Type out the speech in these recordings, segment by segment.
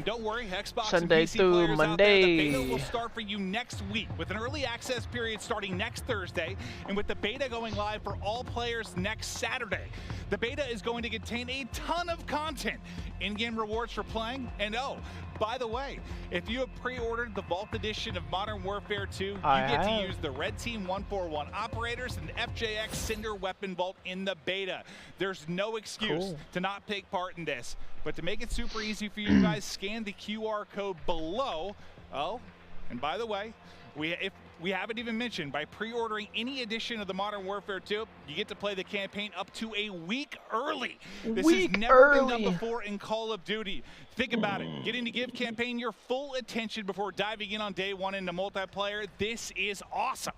And don't worry, Xbox Sunday and PC through players Monday. out there, the beta will start for you next week with an early access period starting next Thursday, and with the beta going live for all players next Saturday. The beta is going to contain a ton of content, in-game rewards for playing, and oh, by the way, if you have pre-ordered the Vault Edition of Modern Warfare 2, you get to use the Red Team 141 operators and FJX Cinder Weapon Vault in the beta. There's no excuse to not take part in this, but to make it super easy for you guys, scan the QR code below. Oh, and by the way, if we haven't even mentioned, by pre-ordering any edition of the Modern Warfare 2, you get to play the campaign up to a week early. This has never been done before in Call of Duty. Think about it. Getting to give campaign your full attention before diving in on day one into multiplayer. This is awesome.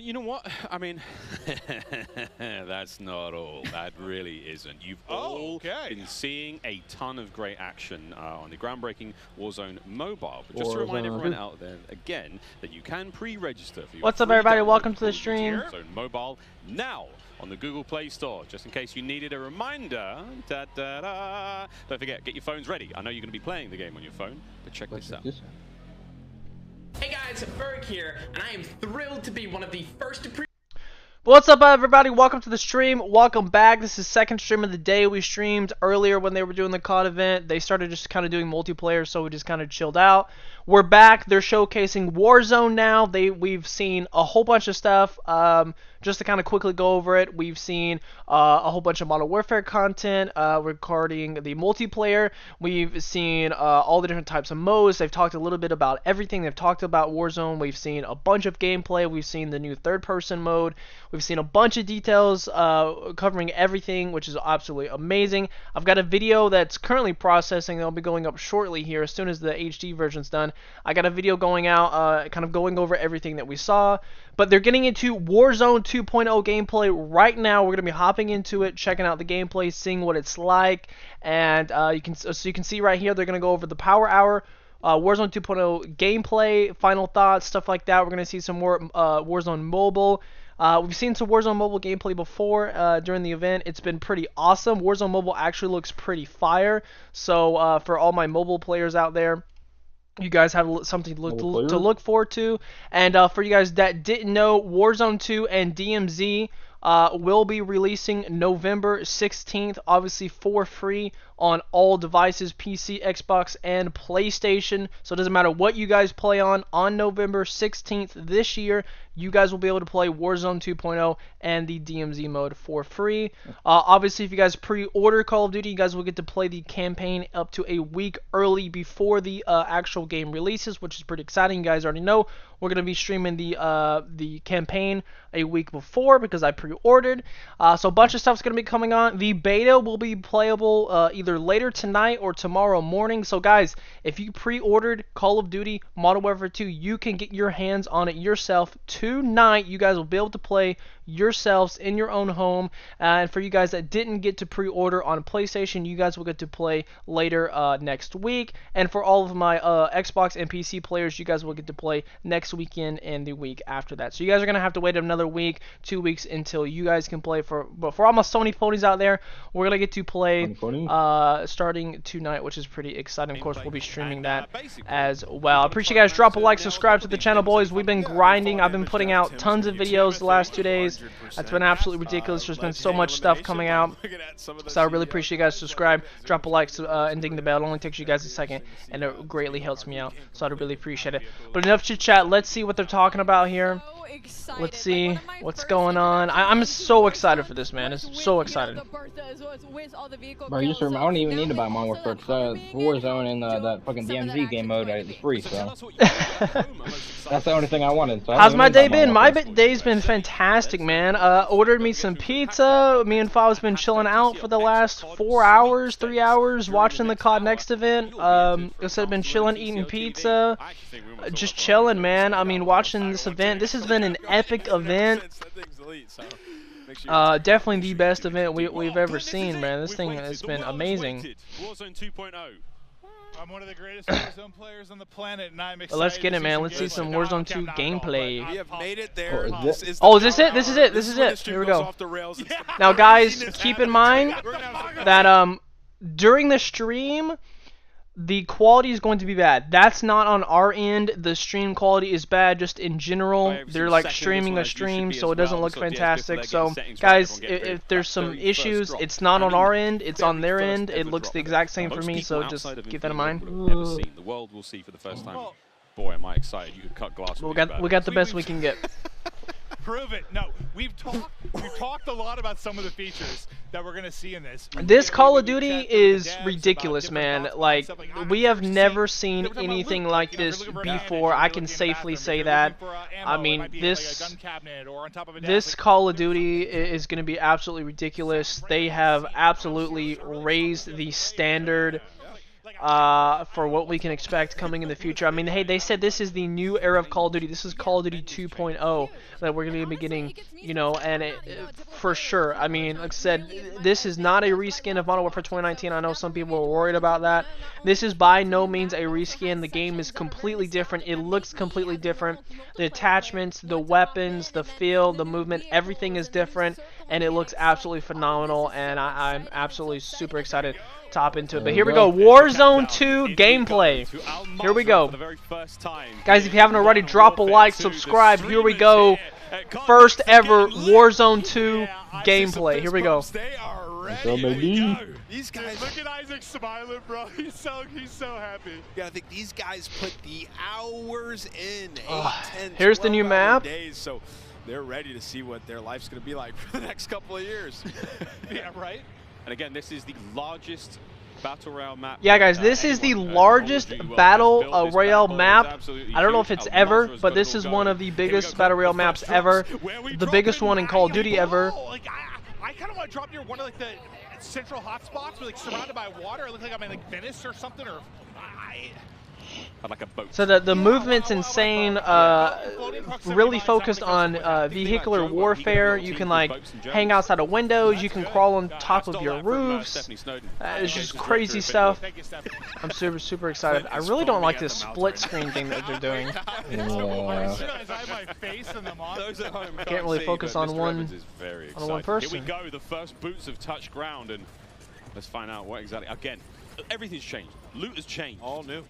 You know what? I mean, that's not all. That really isn't. You've all been seeing a ton of great action on the groundbreaking Warzone mobile. But just to remind everyone out there, again, that you can pre-register for your What's up, everybody? Welcome to the stream. Warzone mobile now on the Google Play Store, just in case you needed a reminder. Don't forget, get your phones ready. I know you're going to be playing the game on your phone, but check this out. Hey guys, Berg here, and I am thrilled to be one of the first to What's up, everybody? Welcome to the stream. Welcome back. This is second stream of the day. We streamed earlier when they were doing the COD event. They started just kind of doing multiplayer, so we just kind of chilled out. We're back. They're showcasing Warzone now. We've seen a whole bunch of stuff. Just to kind of quickly go over it, we've seen a whole bunch of Modern Warfare content regarding the multiplayer. We've seen all the different types of modes. They've talked a little bit about everything. They've talked about Warzone. We've seen a bunch of gameplay. We've seen the new third-person mode. We've seen a bunch of details covering everything, which is absolutely amazing. I've got a video that's currently processing. That'll be going up shortly here as soon as the HD version's done. I got a video going out kind of going over everything that we saw. But they're getting into Warzone 2.0 gameplay right now. We're going to be hopping into it, checking out the gameplay, seeing what it's like. And you can see right here, they're going to go over the Power Hour, Warzone 2.0 gameplay, final thoughts, stuff like that. We're going to see some more Warzone Mobile. We've seen some Warzone Mobile gameplay before during the event. It's been pretty awesome. Warzone Mobile actually looks pretty fire. So for all my mobile players out there, you guys have something to look forward to. And for you guys that didn't know, Warzone 2 and DMZ will be releasing November 16th, obviously for free on all devices, PC, Xbox, and PlayStation. So it doesn't matter what you guys play on November 16th this year, you guys will be able to play Warzone 2.0 and the DMZ mode for free. Obviously, if you guys pre-order Call of Duty, you guys will get to play the campaign up to a week early before the actual game releases, which is pretty exciting. You guys already know we're going to be streaming the campaign a week before because I pre-ordered. So a bunch of stuff's going to be coming on. The beta will be playable either later tonight or tomorrow morning. So guys, if you pre-ordered Call of Duty Modern Warfare 2, you can get your hands on it yourself tonight. You guys will be able to play yourselves in your own home. And for you guys that didn't get to pre-order on PlayStation, you guys will get to play later next week. And for all of my Xbox and PC players, you guys will get to play next weekend and the week after that. So you guys are going to have to wait another week, 2 weeks until you guys can play. But for all my Sony ponies out there, we're going to get to play starting tonight, which is pretty exciting. Of course, we'll be streaming that as well. I appreciate you guys. Drop a like, subscribe to the channel, boys. We've been grinding. I've been putting out tons of videos the last 2 days. That's been absolutely ridiculous. There's been so much stuff coming out. So I really appreciate you guys. Subscribe, drop a like, and ding the bell. It only takes you guys a second, and it greatly helps me out. So I'd really appreciate it. But enough chit chat. Let's see what they're talking about here. Let's see what's going on. I'm so excited for this, man. It's so excited. Bro, you just remember, I don't even need to buy Modern Warfare because Warzone and that fucking DMZ game mode is free, so that's the only thing I wanted. So how's my day been? My day's been fantastic, man. Ordered me some pizza. Me and Faw's been chilling out for the last 4 hours, 3 hours, watching the Codnext event. I've been chilling, eating pizza, just chilling, man. I mean, watching this event. This has been an epic event. Definitely the best event we've ever seen, man. This thing has been amazing. Warzone 2.0. I'm one of the greatest Warzone players on the planet, and I'm excited. Let's get it, man. Let's see some Warzone 2 gameplay. We have made it there. Oh, is this it? This is it. This is it. Here we go. Now, guys, keep in mind that during the stream, the quality is going to be bad. That's not on our end. The stream quality is bad just in general. They're like streaming a stream, so it doesn't look fantastic. So guys, if there's some issues, it's not on our end, it's on their end. It looks the exact same for me, so just keep that in mind. The world will see for the first time. Boy, am I excited. You could cut glass. We got the best we can get. Prove it. No, we've talked a lot about some of the features that we're gonna see in this. This Call of Duty is ridiculous, man. Like, we have never seen anything like this before. I can safely say that. I mean, this Call of Duty is gonna be absolutely ridiculous. They have absolutely raised the standard for what we can expect coming in the future. I mean, hey, they said this is the new era of Call of Duty. This is Call of Duty 2.0 that we're going to be getting, you know, and for sure. I mean, like I said, this is not a reskin of Modern Warfare 2019. I know some people are worried about that. This is by no means a reskin. The game is completely different. It looks completely different. The attachments, the weapons, the feel, the movement, everything is different, and it looks absolutely phenomenal, and I'm absolutely super excited to hop into it. But here we go, Warzone 2 gameplay. Here we go. Guys, if you haven't already, drop a like, subscribe. Here we go. First ever Warzone 2 gameplay. Here we go. These guys, look at Isaac smiling, bro. He's so happy. You gotta think these guys put the hours in. 10, here's the new map. Days, so they're ready to see what their life's gonna be like for the next couple of years. Yeah, right. And again, this is the largest Battle Royale map. Yeah, guys, this is the largest Battle Royale map. I don't know if it's ever, but this is one of the biggest Battle Royale maps ever. The biggest one in Call of Duty ever. I kind of want to drop near one of like the central hotspots, like surrounded by water. I look like I'm in like Venice or something, or like a boat. So the movement's insane. Really focused on vehicular warfare. You can like hang outside of windows. You can crawl on top of your roofs. It's just crazy stuff. I'm super excited. I really don't like this split screen thing that they're doing. I can't really focus on one person. Here we go. The first boots have touched ground, and let's find out what exactly. Again, everything's changed. Loot has changed. All new.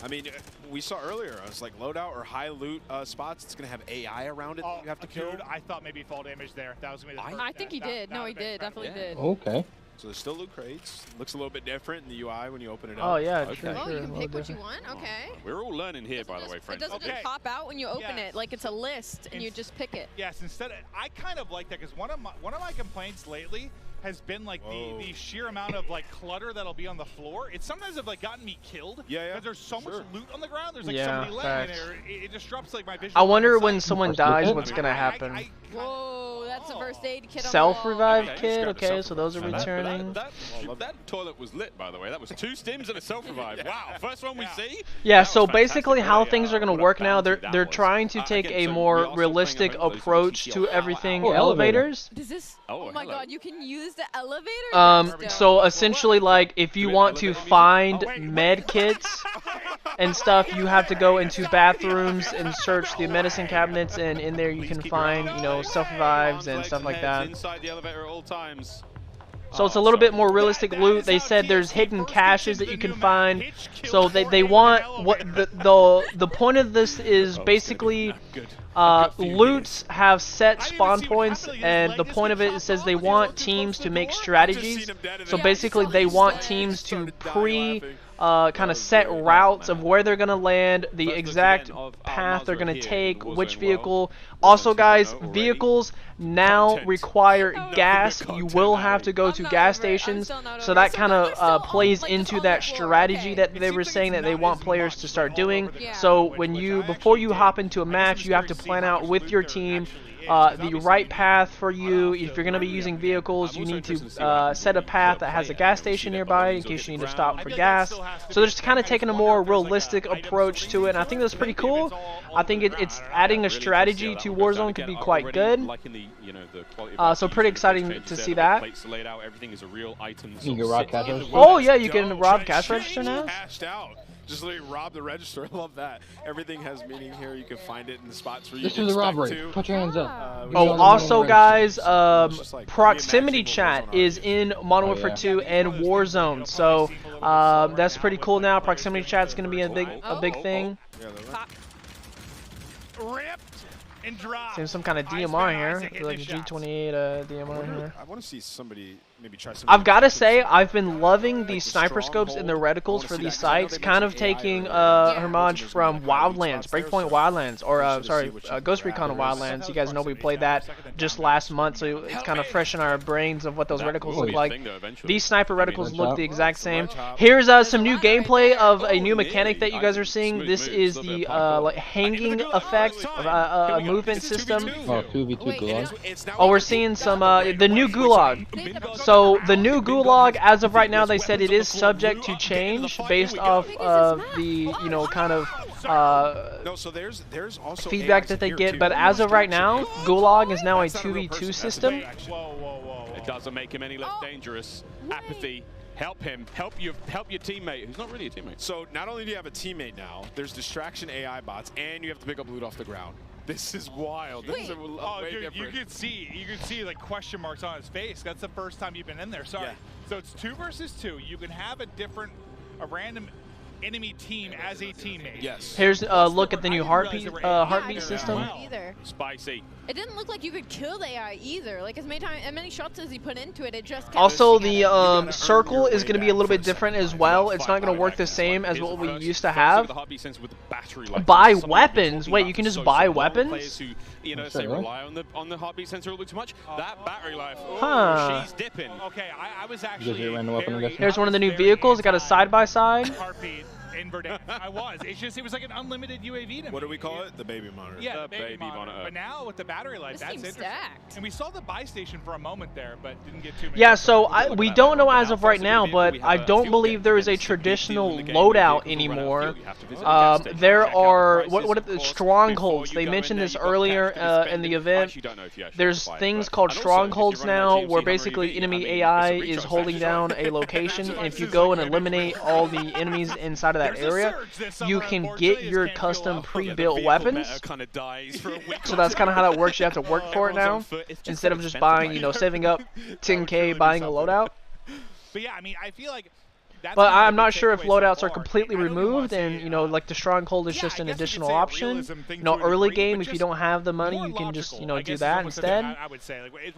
I mean, we saw earlier, it's like loadout or high loot spots. It's going to have AI around it that you have to kill. Dude, I thought maybe fall damage there. That was maybe the I think he did. No, he did. Definitely did. Okay. So there's still loot crates. Looks a little bit different in the UI when you open it up. Oh, yeah. Okay. Oh, you can pick what you want? Okay. We're all learning here, by the way, friends. It doesn't just pop out when you open it. Like, it's a list, and you just pick it. Yes, instead, I kind of like that, because one of my complaints lately has been like the sheer amount of like clutter that'll be on the floor. It sometimes have like gotten me killed. Yeah. Because there's so much loot on the ground. There's like somebody laying there. It disrupts like my vision. I wonder when someone dies, what's gonna happen. Whoa, that's a first aid kit. Self-revive kit. Okay, so those are returning. That toilet was lit, by the way. That was 2 stims and a self-revive. Wow, first one we see. Yeah. So basically, how things are gonna work now? They're trying to take a more realistic approach to everything. Elevators. Does this? Oh my God, you can use the elevator? So essentially, like, if you want to find med kits and stuff, you have to go into bathrooms and search the medicine cabinets, and in there you can find, you know, self-revives and stuff like that. Inside the elevator at all times. So it's a little bit more realistic loot. They said there's hidden caches that you can find. So they want what the point of this is basically loots have set spawn points, and the point of it says they want teams to make strategies. So basically they want teams to kind of set routes of where they're gonna land, the exact path they're gonna take, which vehicle. Also, guys, vehicles now require gas. You will have to go to gas stations, so that kind of plays into that strategy that they were saying that they want players to start doing. So before you hop into a match, you have to plan out with your team the right path for you. If you're going to be using vehicles, you need to set a path that has a gas station nearby in case you need to stop for gas. So they're just kind of taking a more realistic approach to it, and I think that's pretty cool. I think it's adding a strategy to Warzone could be quite good. So pretty exciting to see that. You can rob cash register? Oh yeah, you can rob cash register now? Just literally rob the register. I love that. Everything has meaning here. You can find it in the spots where you This is a robbery. Put your hands up. Oh, also, guys, proximity chat is in Modern Warfare 2 and Warzone, so that's pretty cool now. Proximity chat's gonna be a big thing. Ripped and dropped. Seems some kind of DMR here, like a G28 DMR here. I want to see somebody maybe try something. I've got to say, I've been loving these sniper scopes and the reticles for these sites, kind of taking homage from Wildlands, Breakpoint Wildlands, or sorry, Ghost Recon Wildlands. You guys know we played that just last month, so it's kind of fresh in our brains of what those reticles look like. These sniper reticles look the exact same. Here's some new gameplay of a new mechanic that you guys are seeing. This is the like hanging effect of movement system. Oh, 2v2 gulag. Oh, we're seeing some the new gulag. So the new gulag, as of right now, they said it is subject to change based off of the kind of feedback that they get. But as of right now, gulag is now a 2v2 system. It doesn't make him any less dangerous. Apathy. Help him. Help your teammate, who's not really a teammate. So not only do you have a teammate now, there's distraction AI bots, and you have to pick up loot off the ground. This is wild. This is way different. You could see like question marks on his face. That's the first time you've been in there. Sorry. Yeah. So it's 2 versus 2. You can have a random enemy team as a teammate. Yes. Here's a look at the new heartbeat system. Spicy. It didn't look like you could kill the AI either. Like as many shots as he put into it, it just kept also the circle is going to be a little bit different as well. It's not going to work the same as what we used to have. Buy weapons. Wait, you can just buy weapons? You know, say rely on the heartbeat sensor a little too much. That battery life. Huh. She's dipping. Okay, I was actually. Here's one of the new vehicles. It got a side by side. Heartbeat in Verdun. It was like an unlimited UAV to me. What do we call it? The baby monitor. Yeah, the baby monitor. But now with the battery life, that's interesting. Stacked. And we saw the buy station for a moment there, but didn't get too many. Yeah, so we don't know as of right now, but I don't believe there is a traditional loadout anymore. There are what are the strongholds? They mentioned this earlier in the event. There's things called strongholds now, where basically enemy AI is holding down a location, and if you go and eliminate all the enemies inside of that area, you can get your custom pre-built weapons. So that's kind of how that works. You have to work for it now, instead of just buying, saving up 10K buying a loadout. But yeah, I mean, I feel like. But I'm not sure if loadouts are completely removed, and like the stronghold is just an additional option. Early game, if you don't have the money, you can just do that instead.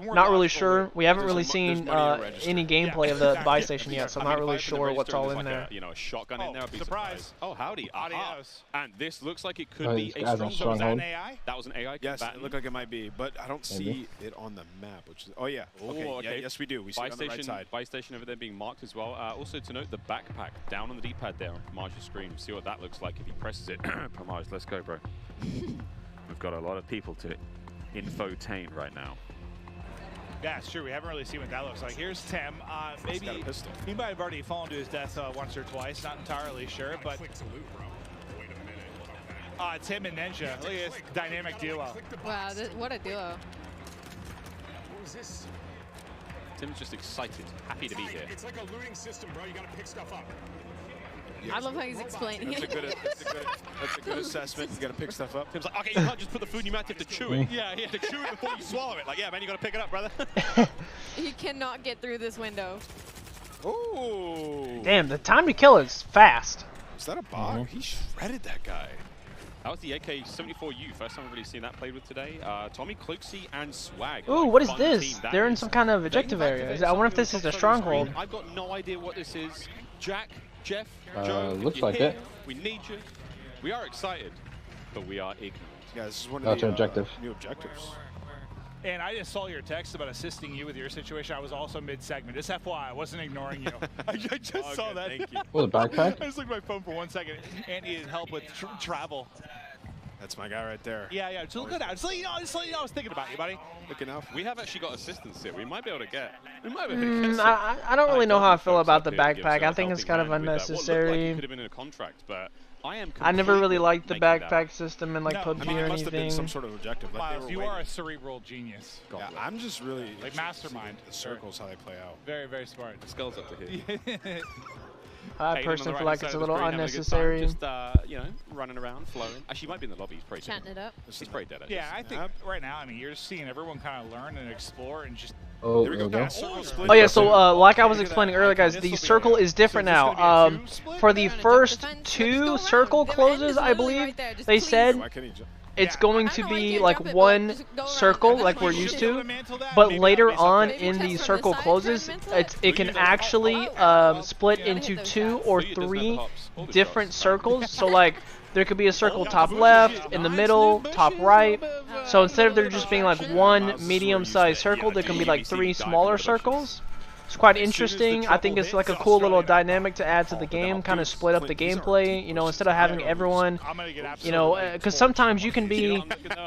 Not really sure. We haven't really seen any gameplay of the buy station yet, so I'm not really sure what's all in there. A shotgun in there. Surprise! Oh, howdy! Adios. And this looks like it could be a stronghold. That was an AI. Yes, it looked like it might be, but I don't see it on the map. Which is yeah. Okay. Yes, we do. We see it on the right side. Buy station over there being marked as well. Also to note, the backpack down on the D-pad there on Pamage's screen. See what that looks like if he presses it. Pamage, let's go, bro. We've got a lot of people to infotain right now. Yeah, it's true. We haven't really seen what that looks like. Here's Tim. Maybe he might have already fallen to his death once or twice. Not entirely sure, but Tim and Ninja. Look at this dynamic duo. Wow, what a duo. What is this? Tim's just excited, happy to be here. It's like a looting system, bro. You gotta pick stuff up. I love how he's explaining it. That's a good assessment. You gotta pick stuff up. Tim's like, okay, you can't just put the food in your mouth, you have to chew it. Yeah, you have to chew it before you swallow it. Like, yeah, man, you gotta pick it up, brother. You cannot get through this window. Ooh. Damn, the time to kill is fast. Is that a bot? He shredded that guy. That was the AK-74U. First time I've really seen that played with today. Tommy, Cloaksy, and Swag. Ooh, what is this? They're in some kind of objective area. I wonder if this is a stronghold. I've got no idea what this is. Jack, Jeff, Joe, looks like it. We need you. We are excited, but we are ignorant. Yeah, this is one of the new objectives. And I just saw your text about assisting you with your situation. I was also mid-segment. Just FYI, I wasn't ignoring you. I just saw that. Thank you. What, a backpack? I just looked at my phone for 1 second and needed help with travel. That's my guy right there. Yeah, yeah. Just look good out. Just let you know I was thinking about you, buddy. Looking out. We have actually got assistance here. We might be able to get. I don't really know how I feel about the backpack. I think it's kind of unnecessary. It could have been in a contract, but I never really liked the backpack system in like PUBG or must have been anything. some sort of objective. Like Miles, you are a cerebral genius. Yeah, I'm just really like mastermind. The circles how they play out. Very, very smart. The skull's up to here. I personally feel like it's a little unnecessary. Just, you know, running around, flowing. Actually, he might be in the lobby. He's probably chatting it up. He's probably dead. Yeah, I think right now, I mean, you're just seeing everyone kind of learn and explore and just. Oh, There we go. Oh yeah, so like I was explaining earlier, guys, the circle is different now. For the first 2 circle closes, I believe they said it's going to be like one circle, like we're used to. But later on in the circle closes, it can actually split into 2 or 3 different circles. So like. There could be a circle top left, in the middle, top right. So instead of there just being like one medium-sized circle, there can be like 3 smaller circles. It's quite interesting. I think it's like a cool little dynamic to add to the game, kind of split up the gameplay. You know, instead of having everyone, you know, because sometimes you can be,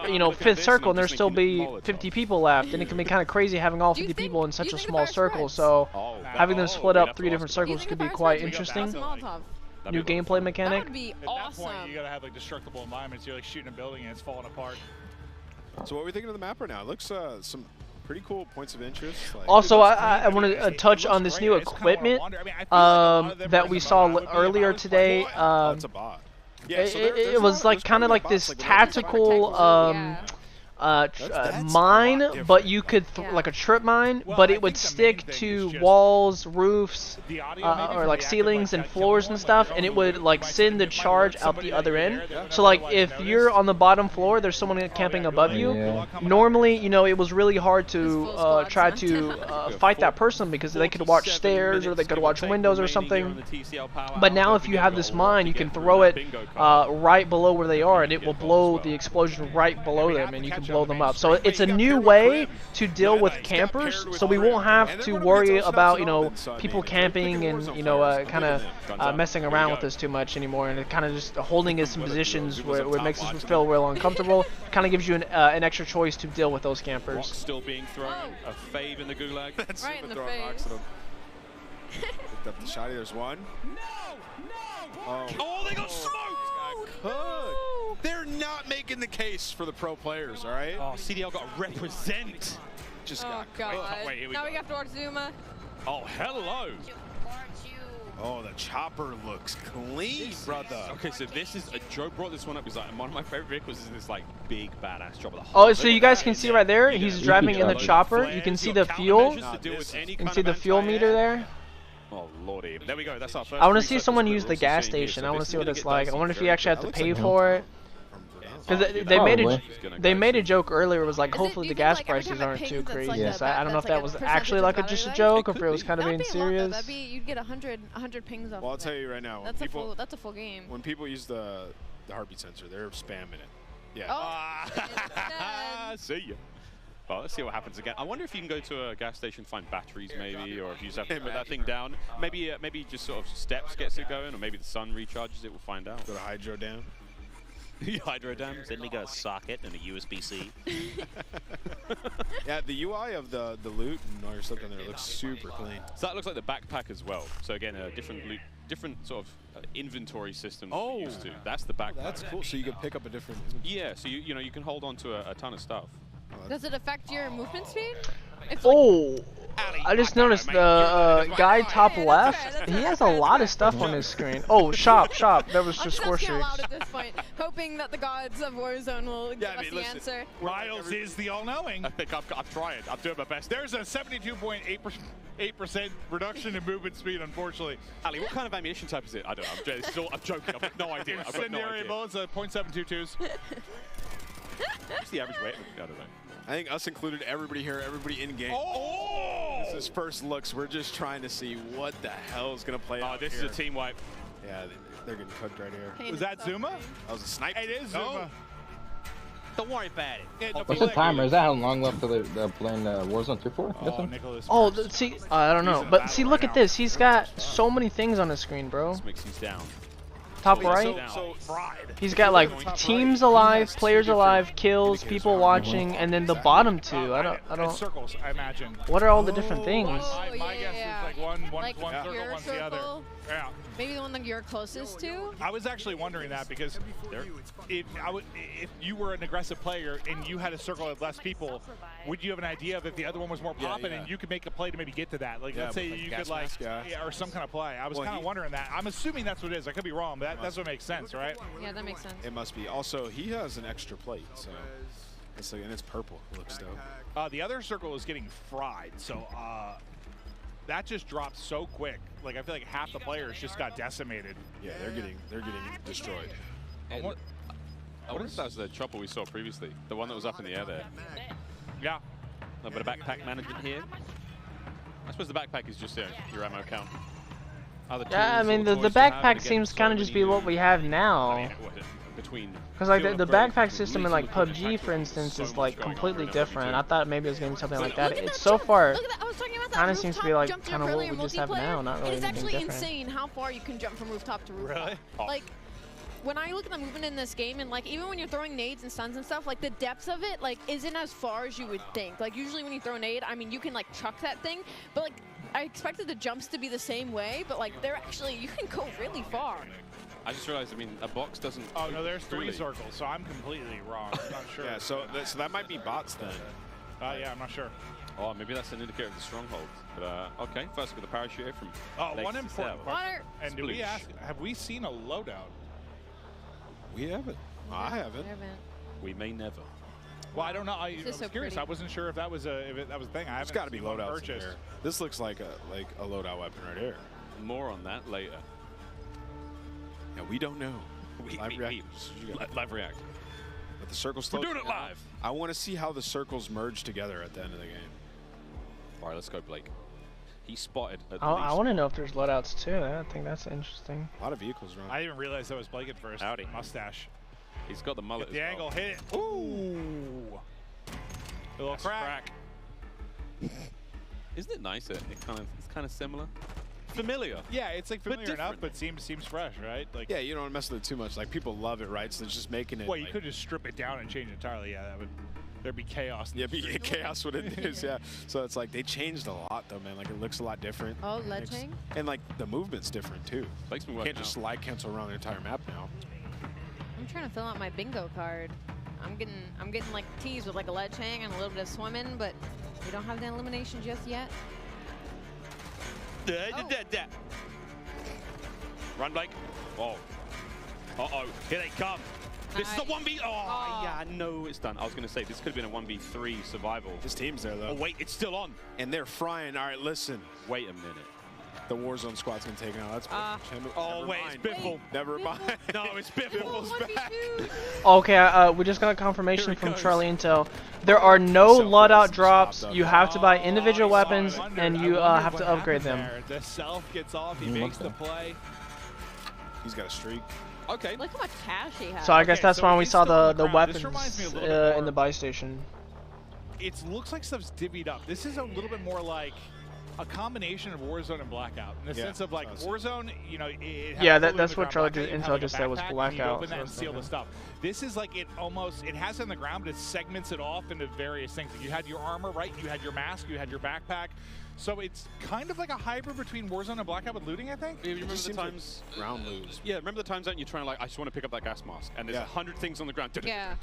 you know, 5th circle and there still be 50 people left, and it can be kind of crazy having all 50 people in such a small circle. So having them split up 3 different circles could be quite interesting. New gameplay mechanic. That would be At awesome. that point, you gotta have like destructible environments. You're like shooting a building and it's falling apart. So what are we thinking of the map right now? It looks some pretty cool points of interest. Like, Also, I want to touch on this new equipment that we saw earlier today. that's a bot. Yeah, so It was like kind of like this tactical mine, but you could like a trip mine, but it would stick to walls, roofs, or like ceilings and floors and stuff, and it would like send the charge out the other end. So like if you're on the bottom floor, there's someone camping above you. Normally, you know, it was really hard to try to fight that person because they could watch stairs or they could watch windows or something. But now if you have this mine, you can throw it right below where they are, and it will blow the explosion right below them, and you can blow them up. So it's a new way to deal with campers, so we won't have to worry about, you know, people camping and, you know, kind of messing around with us too much anymore, and it kind of just holding us in positions where it makes us feel real uncomfortable. Kind of gives you an extra choice to deal with those campers. Still being thrown, a fave in the gulag. That's right in the face. Picked up the shotty, there's one. Oh, they got smoked! They're not making the case for the pro players, all right? Oh, CDL got to represent. Just Oh got god. Wait, here we Now go. we have to watch Zuma. Oh, hello. Oh, the chopper looks clean, brother. Okay, so this is Joe brought this one up because like, one of my favorite vehicles is this like big badass chopper. Oh, so you guys can see right there, he's driving in the chopper. You can see the fuel. You can see the fuel meter there. Oh lordy, there we go. That's our first. I want to see someone use the gas station. I want to see what it's like. I wonder if you actually have to pay for it. Because they made a joke earlier. It was like, hopefully the gas prices aren't too crazy. Yes, I don't know if that was actually like just a joke or if it was kind of being serious. That'd be, you'd get 100 pings off. Well, I'll tell you right now. That's a full game. When people use the heartbeat sensor, they're spamming it. Yeah. Oh, see ya. Well, let's see what happens again. I wonder if you can go to a gas station, find batteries maybe, or if you just have to put that thing down. Maybe just sort of steps gets it going, or maybe the sun recharges it. We'll find out. Go to hydro dam. Hydro dam. Then they got a socket and a USB-C. Yeah, the UI of the loot and all your stuff in there looks super clean. So that looks like the backpack as well. So again, a different sort of inventory system that we're used to. That's the backpack. That's cool. So you can pick up a different. Yeah. So you know you can hold on to a ton of stuff. does it affect your movement speed? Oh, I just noticed the guy top left, he has a lot of stuff on his screen. Oh, shop. That was just score streaks. I'm just at this point, hoping that the gods of Warzone will give us the answer. Riles is the all-knowing. I think I've tried. I'm doing my best. There's a 72.8% reduction in movement speed, unfortunately. Ali, what kind of ammunition type is it? I don't know. I'm joking. I've got no idea. I've got no Incendiary idea. bullets, .722s. What's the average weight? I don't know. I think us included, everybody here, everybody in game. Oh! This is first looks. We're just trying to see what the hell is gonna play out This here. is a team wipe. Yeah, they're getting cooked right here. Was that Zuma? That was a snipe. It is Zuma. Don't worry about it. What's the timer? Is that how long left till they're playing Warzone 2 for? Oh, see, I don't know. But see, look at this. He's got so many things on his screen, bro. Let's mix these down. Top right. He's got like teams alive, players alive, kills, people watching, and then the bottom two. I don't. Circles, I imagine. What are all the different things? My guess is like one like circle, one's the other. Yeah. Maybe the one that you're closest to? I was actually wondering that because if you were an aggressive player and you had a circle of less people, would you have an idea of if the other one was more popping and you could make a play to maybe get to that? Like, let's say you could or some kind of play. I was kind of wondering that. I'm assuming that's what it is. I could be wrong, but that's what makes sense, right? Yeah, that makes sense. It must be. Also, he has an extra plate, so it's like, and it's purple. It looks dope. The other circle is getting fried, so that just dropped so quick. Like I feel like half the players just got decimated. Yeah, they're getting destroyed. What if that's the chopper we saw previously? The one that was up in the air there. Yeah. A little bit of backpack management here. I suppose the backpack is just your ammo count. Yeah, I mean the backpack seems kind of just be what we have now. Because like the backpack system in like PUBG, for instance, is like completely different. I thought maybe it was going to be something like that. It's so far kind of seems to be like kind of what we just have now, not really anything different. It's actually insane how far you can jump from rooftop to rooftop. Really? Like, when I look at the movement in this game, and like even when you're throwing nades and stuns and stuff, like the depth of it like isn't as far as you would think. Like usually when you throw a nade, I mean you can like chuck that thing, but like I expected the jumps to be the same way, but like they're actually, you can go really far. I just realized, I mean, a box doesn't... Oh, no, there's 3 circles, so I'm completely wrong. I'm not sure. Yeah, so that might be bots then. Yeah, I'm not sure. Oh, maybe that's an indicator of the stronghold. But, okay, first with the parachute from... one important question. And do we Sploosh. ask, have we seen a loadout? We haven't. I haven't. We may never. Well, I don't know. I was so curious. pretty. I wasn't sure if that was a thing. I It's haven't got to be seen one loadouts in purchased. there. This looks like a loadout weapon right here. More on that later. Yeah, we don't know. Live react. But the circles. We're doing it live. I want to see how the circles merge together at the end of the game. All right, let's go, Blake. He spotted. I want to know if there's loadouts too. I think that's interesting. A lot of vehicles around. I didn't even realize that was Blake at first. Howdy. Mustache. He's got the mullet. Get the angle, hit it. Ooh. A little crack. Isn't it nice? It's kind of similar. Familiar. Yeah, it's like familiar enough, different. but seems fresh, right? Like Yeah, you don't want to mess with it too much. Like people love it, right? So they're just making it. Well, you like, could just strip it down and change it entirely. Yeah, there'd be chaos. Yeah, be chaos what it is. Yeah. So it's like they changed a lot though, man. Like it looks a lot different. Oh, ledging. And like the movement's different too. Blake's been You working can't just out. slide cancel around the entire map now. I'm trying to fill out my bingo card. I'm getting like teased with like a ledge hang and a little bit of swimming, but we don't have the elimination just yet. Run, Blake. Oh. Uh-oh. Here they come. This is a 1v... Oh, yeah, no, it's done. I was going to say, this could have been a 1v3 survival. This team's there, though. Oh, wait, it's still on. And they're frying. All right, listen. Wait a minute. The Warzone squad's going to take it out. That's Oh, wait, it's Biffle. Never mind. No, it's Biffle's back. Okay, we just got a confirmation from Charlie Intel. There are no loadout drops. You have to buy individual weapons, and you have to upgrade them. The self gets off. He makes the play. He's got a streak. Okay. Look how much cash he has. So I guess that's why we he's saw still on the ground. This weapons reminds me a little bit more in the buy station. It looks like stuff's divvied up. This is a little bit more like a combination of Warzone and Blackout in the sense of like Warzone, you know, it Yeah, that's what Charlie Intel just said was Blackout. Open that and seal the stuff. This is like it has it on the ground, but it segments it off into various things. Like you had your armor, right? You had your mask, you had your backpack. So it's kind of like a hybrid between Warzone and Blackout with looting, I think. You remember the times? Like round lose. Yeah, remember the times that you're trying to like, I just want to pick up that gas mask, and there's 100 things on the ground. Yeah.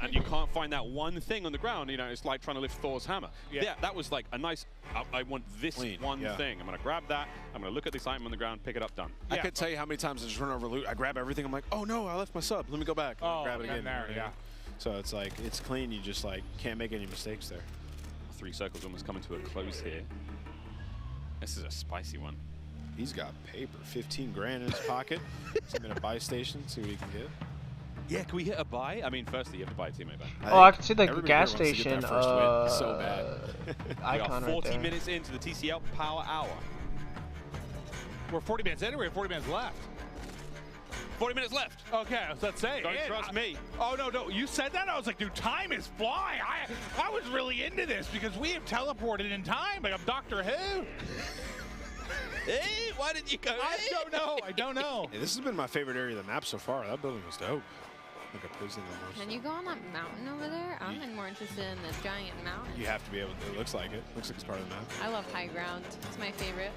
And you can't find that one thing on the ground. You know, it's like trying to lift Thor's hammer. Yeah, that was like a nice. I want this thing. I'm gonna grab that. I'm gonna look at this item on the ground, pick it up, done. I could tell you how many times I just run over loot. I grab everything. I'm like, oh no, I left my sub. Let me go back. And grab it again. There, yeah. So it's like it's clean. You just like can't make any mistakes there. 3 circles almost coming to a close here. This is a spicy one. He's got paper, 15 grand in his pocket. He's in a buy station, see what he can get. Yeah, can we hit a buy? I mean, firstly, you have to buy a teammate back. Oh, I can see the gas here wants to get station that first win so bad. icon we are 40 right there. minutes into the TCL Power Hour. We're 40 minutes in, or we have 40 minutes left? 40 minutes left. Okay, let's say. Don't trust me. Oh, no. You said that? I was like, dude, time is flying. I was really into this because we have teleported in time. Like I'm Doctor Who. Hey, why did you go? I don't know. Yeah, this has been my favorite area of the map so far. That building was dope. Like a prison almost. Can you go on that mountain over there? I'm more interested in the giant mountain. You have to be able to. It looks like it. Looks like it's part of the map. I love high ground. It's my favorite.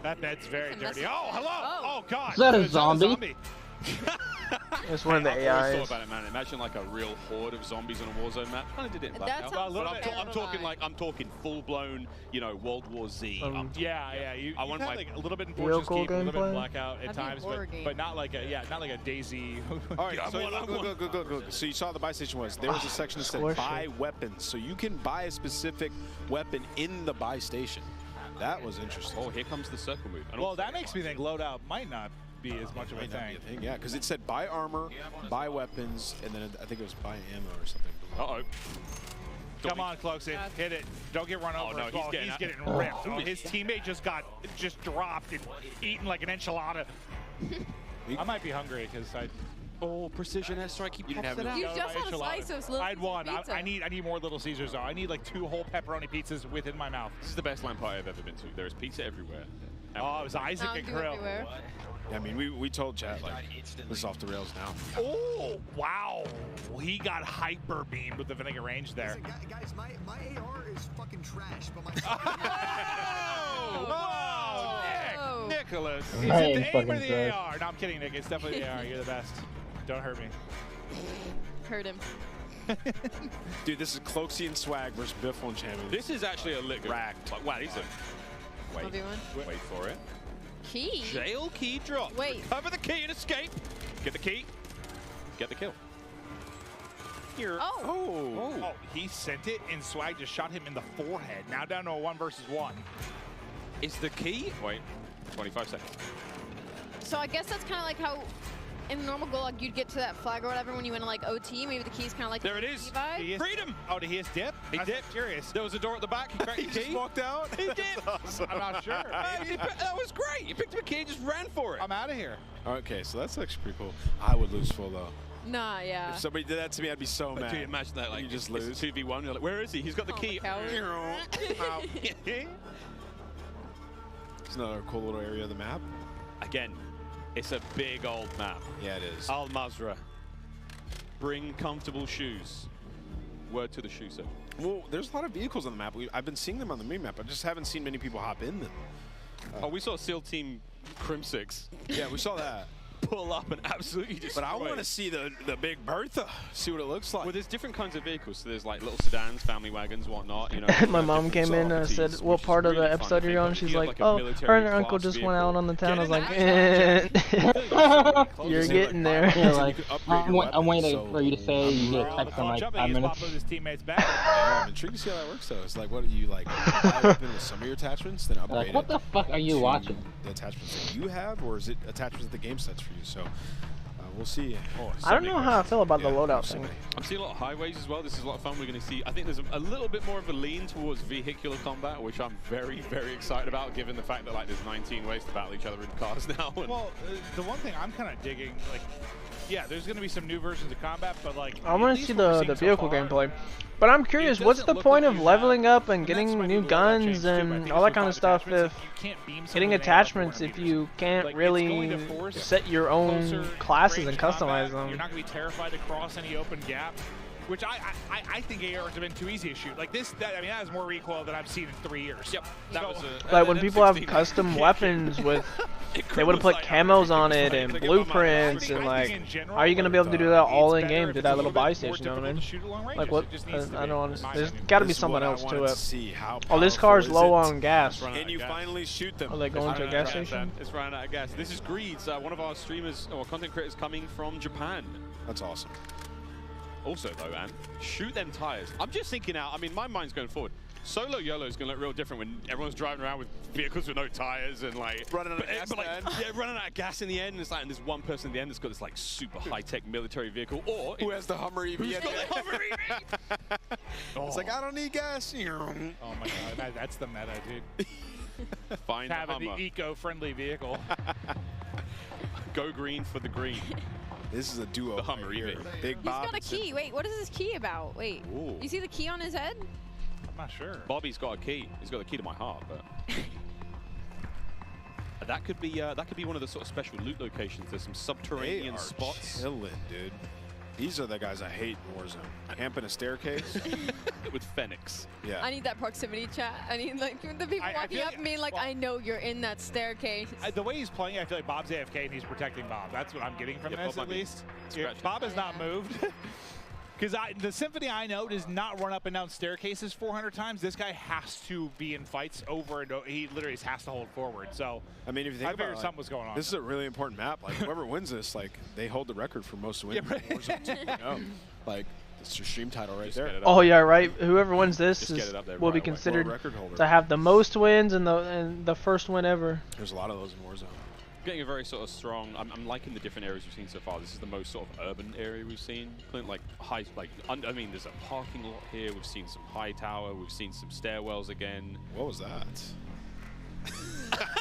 That bed's very dirty. Oh, hello! Oh, God! Is that a zombie? It's one of the I always AIs. thought about it, man. Imagine like a real horde of zombies on a Warzone map. Kind of did it in That Blackout. sounds I'm talking like full blown, you know, World War Z. Yeah. I want had, my like a little bit in real Fortress cool Keep, a little bit in gameplay. Blackout at That'd be a times, horror game. but not like a Daisy. All right, so go. So you saw the buy station was. There was a section that said Squish buy weapons. So you can buy a specific weapon in the buy station. That was interesting. Oh, here comes the circle move. Well, that makes me think loadout might not be as much of a thing. Yeah, because it said buy armor, buy weapons, and then I think it was buy ammo or something. Uh-oh. Come on, Cloaksy, hit it. Don't get run over. No, as well. He's getting ripped. Oh, his teammate just dropped and eaten like an enchilada. I might be hungry because I. Oh, precision airstrike. Keep You didn't have You just had a slice of Little I had one. Caesars I pizza. need more Little Caesars though. I need like 2 whole pepperoni pizzas within my mouth. This is the best LAN party I've ever been to. There is pizza everywhere. Oh, it was Isaac and Mountain Dew Krill. everywhere. Yeah, I mean, we told chat like this is off the rails now. Oh, wow. He got hyper beamed with the vinegar range there. Listen, guys, my AR is fucking trash, but my. Whoa! Whoa. Nick, Nicholas. Is I it ain't the aim or fucking the trash. AR? No, I'm kidding, Nick. It's definitely the AR. You're the best. Don't hurt me. Hurt him. Dude, this is Cloaksy and Swag versus Biffle and Champion. This is actually a lit racked. Like, wow, these are. Wait. 1v1. Wait for it. Key? Jail key drop. Wait. Cover the key and escape. Get the key. Get the kill. Here. Oh. Oh, he sent it and Swag just shot him in the forehead. Now down to a 1 versus 1. Is the key? Wait. 25 seconds. So I guess that's kind of like how in the normal Gulag you'd get to that flag or whatever when you went to like OT. Maybe the key's kind of like There it is. vibe. Freedom. Oh, did he his dip? He I'm dipped. curious. There was a door at the back. He cracked He the just key. walked out. He dipped. Awesome. I'm not sure. That was great. He picked up a key and just ran for it. I'm out of here. Okay, so that's actually pretty cool. I would lose full though. Nah, yeah. If somebody did that to me, I'd be so mad. Dude, imagine that. Like, you just it's lose. 2v1. You're like, where is he? He's got the Oh, key. coward. It's another cool little area of the map. Again, it's a big old map. Yeah, it is. Al Mazrah. Bring comfortable shoes. Word to the shoe set. Well, there's a lot of vehicles on the map. I've been seeing them on the mini-map. I just haven't seen many people hop in them. Oh, we saw SEAL Team Crimsix Yeah, we saw that. pull up and absolutely destroy. But I want to see the Big Bertha, see what it looks like. Well, there's different kinds of vehicles. So there's like little sedans, family wagons, whatnot. You know. My mom came in and said, "What part of the episode are you on?" She's like, "Oh, her and her uncle just went out on the town." I was like, "You're getting there." Yeah, like, I'm waiting for you to say you get a text in like 5 minutes. His teammates back. Yeah, I'm intrigued to see how that works though. It's like, what do you like? Buy a weapon with some of your attachments, then upgrade Like, what it the fuck are you to watching? The attachments that you have, or is it attachments that the game sets for you? So we'll see. Oh, I don't know how I feel about the loadout so thing. many. I'm seeing a lot of highways as well. This is a lot of fun. We're going to see, I think there's a little bit more of a lean towards vehicular combat, which I'm very, very excited about, given the fact that like there's 19 ways to battle each other in cars now. And Well, the one thing I'm kind of digging, like, yeah, there's going to be some new versions of combat, but like, I want at to least see what we're the seeing so vehicle far, gameplay. But I'm curious, what's doesn't the look point like of you leveling have- up and and that's getting why new the loadout changed guns too, but I and think all that it's kind of with stuff attachments, if like, you can't beam someone getting with an AR attachments for if 400 you meters. can't Like, it's going really to force set your closer own classes and range customize combat. them? You're not going to be terrified to cross any open gap, which I think ARs have been too easy to shoot. Like this, I mean, that has more recoil than I've seen in 3 years. Yep. That was Like when people have custom weapons with, they would have put camos on it and blueprints and like, how are you gonna be able to do that all in game through that little buy station? You know what I mean? Like what? I don't understand. There's got to be This is something what I else wanted to it. see. How Oh, this powerful car's is low it? on gas. Can you finally shoot them? Are they going to a gas Running station? It's running out of gas. This is Greeds, one of our streamers or content creators coming from Japan. That's awesome. Also, though, man, shoot them tires. I'm just thinking out. I mean, my mind's going forward. Solo YOLO is going to look real different when everyone's driving around with vehicles with no tires and like Running out of gas but, like, at the end. yeah, running out of gas in the end. And it's like, and there's one person at the end that's got this like super high-tech military vehicle, or Who has the Hummer EV? who's at got the the end? Hummer EV. It's like, I don't need gas. Oh my god, that's the meta, dude. Find the Having Hummer. the eco-friendly vehicle. Go green for the green. This is a duo. The Hummer right here. EV. Big He's Bob. got a and key. Wait, what is this key about? Wait. Ooh. You see the key on his head? I'm not sure. Bobby's got a key. He's got the key to my heart, but that could be one of the sort of special loot locations. There's some They subterranean are spots. chilling, dude. These are the guys I hate in Warzone. Camp in a staircase. with Phoenix. Yeah. I need that proximity chat. I need like the people walking up and being like, I know you're in that staircase. The way he's playing, I feel like Bob's AFK and he's protecting Bob. That's what I'm getting from this, at least. Yeah, Bob has not moved. Because the Symphony I know does not run up and down staircases 400 times. This guy has to be in fights over and over. He literally has to hold forward. So I mean, if you think I figured about something was going on. This is a really important map. Like whoever wins this, like they hold the record for most wins. Yeah, right. Like it's your stream title right there. Oh yeah, right. Whoever wins this will be considered to have the most wins and the first win ever. There's a lot of those in Warzone. Getting a very sort of strong. I'm liking the different areas we've seen so far. This is the most sort of urban area we've seen. Like high, I mean, there's a parking lot here. We've seen some high tower. We've seen some stairwells again. What was that?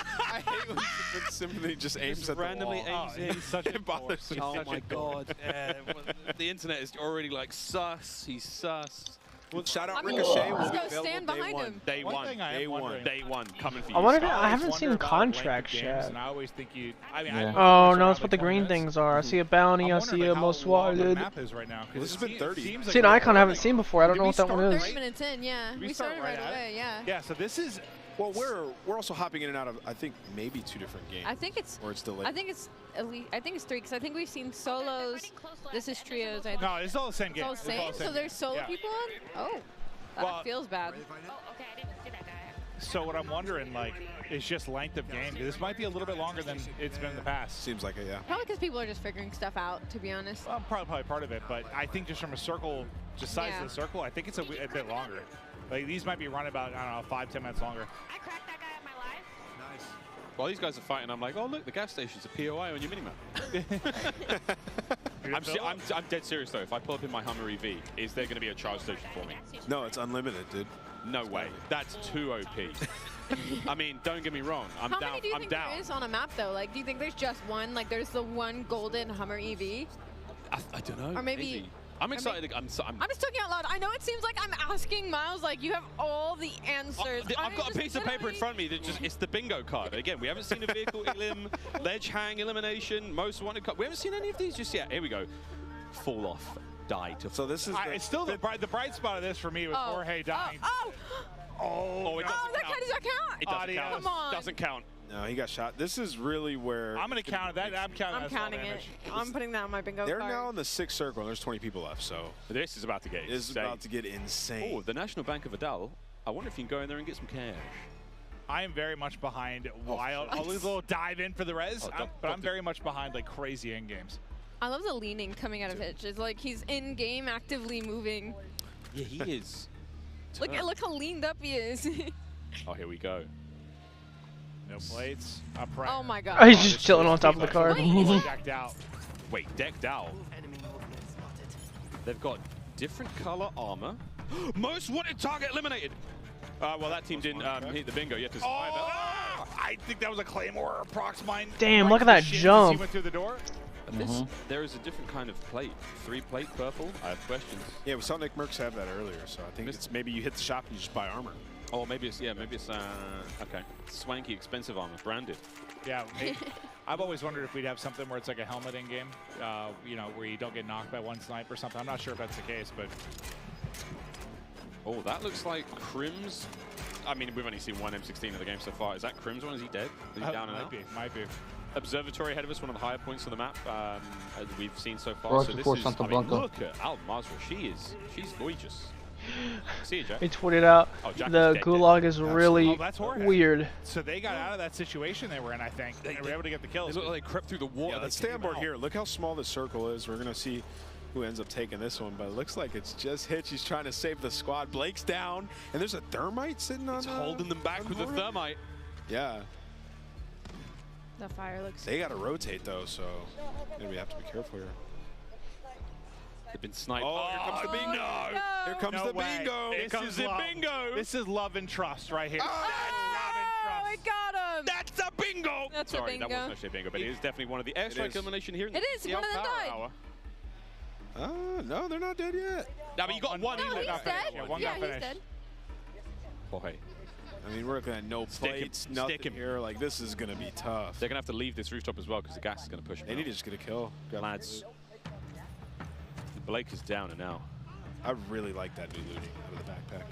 I hate when Symphony just aims at randomly the wall. aims in. Such a bothers me. Oh my god! The internet is already like sus. He's sus. Well, shout out Ricochet. Let's go stand behind him. Day one. Day one. Coming for you. I wonder. I haven't seen contracts yet. And I always think you. I mean, oh no, it's what the green things are. I see a bounty. I see a most wanted. Map is right now. This has been 30. See an icon I haven't seen before. I don't know what that one is. 30 minutes in, yeah. We started right away, yeah. Yeah. So this is. Well, we're also hopping in and out of I think maybe 2 different games. I think it's. Or it's delayed. I think it's at least. I think it's 3 because I think we've seen solos. This is trios. I think. No, it's all the same game. It's all the same. So there's solo people on. Oh, that feels bad. So what I'm wondering, like, is just length of game. This might be a little bit longer than it's been in the past. Seems like it, yeah. Probably because people are just figuring stuff out, to be honest. Well, probably part of it, but I think just from a circle, just size of the circle, I think it's a bit longer. Like these might be running about, I don't know, 5-10 minutes longer. I cracked that guy at my life. Nice. While these guys are fighting, I'm like, oh look, the gas station's a POI on your minimap. I'm dead serious though. If I pull up in my Hummer EV, is there going to be a charge station for me? No, it's unlimited, dude. No way. That's too OP. I mean, don't get me wrong. I'm How down. many do you think there is on a map though? Like, do you think there's just one? Like, there's the one golden Hummer EV? I don't know. Or maybe. I'm excited. I'm just talking out loud. I know it seems like I'm asking Miles, like you have all the answers. I've got a piece of paper in front of me that it's the bingo card. Again, we haven't seen a vehicle elim, ledge hang elimination, most wanted card. We haven't seen any of these just yet. Here we go. Fall off, die to. So this is. It's still the bright spot of this for me was Jorge dying. Oh, it doesn't count. That does not count. It doesn't count. Come on. Doesn't count. No, he got shot. This is really where I'm gonna count that. I'm counting it. I'm putting that on my bingo They're card. now in the 6th circle, and there's 20 people left. So this is about to get. This is about to get insane. Oh, the National Bank of Adal. I wonder if you can go in there and get some cash. I am very much behind Wild. I'll lose a little dive in for the res, but I'm very much behind like crazy end games. I love the leaning coming out of Hitch. It's like he's in game, actively moving. Yeah, he is. Look how leaned up he is. Oh, here we go. No plates. Oh my god. Oh, he's just chilling on top of the card. Decked out. Wait, decked out? They've got different color armor. Most wanted target eliminated. Well, that team didn't hit the bingo. You have to survive that. I think that was a Claymore or Prox mine. Damn, look at that jump. He went through the door. There is a different kind of plate. 3-plate purple. I have questions. Yeah, we saw Nick Merckx have that earlier, so I think it's maybe you hit the shop and you just buy armor. Oh, maybe it's okay. Swanky, expensive armor, branded. Yeah, I've always wondered if we'd have something where it's like a helmet in game, you know, where you don't get knocked by one snipe or something. I'm not sure if that's the case, but. Oh, that looks like Crim's. I mean, we've only seen one M16 in the game so far. Is that Crim's one? Is he dead? Is he down and out? Might be. Observatory ahead of us, one of the higher points on the map as we've seen so far. So this is, I mean, look at Al Mazra. She's gorgeous. See you, Jack. He tweeted out the gulag is really weird. So they got out of that situation they were in, I think. They were able to get the kills. They look like they crept through the water. Yeah, let's stay on board here. Look how small this circle is. We're going to see who ends up taking this one, but it looks like it's just Hitch. He's trying to save the squad. Blake's down, and there's a thermite sitting on. He's holding them back with the thermite. Yeah. The fire looks. They got to rotate though, so we have to be careful here. They've been sniped. Oh, here comes the bingo! No. Here comes the bingo! Here comes the bingo! This is love and trust right here. Oh, I got him! That's a bingo! That's Sorry, a bingo. That wasn't actually a bingo, but it is definitely one of the airstrike elimination here in it is. the One of them died. No, they're not dead yet. No, but you got one. No, he's dead. Yeah, he's dead. Jorge. I mean, we're looking at no plates, nothing here. Like, this is going to be tough. They're going to have to leave this rooftop as well because the gas is going to push them. They need to just get a kill. Lads. Blake is down and now. I really like that new looting out of the backpack.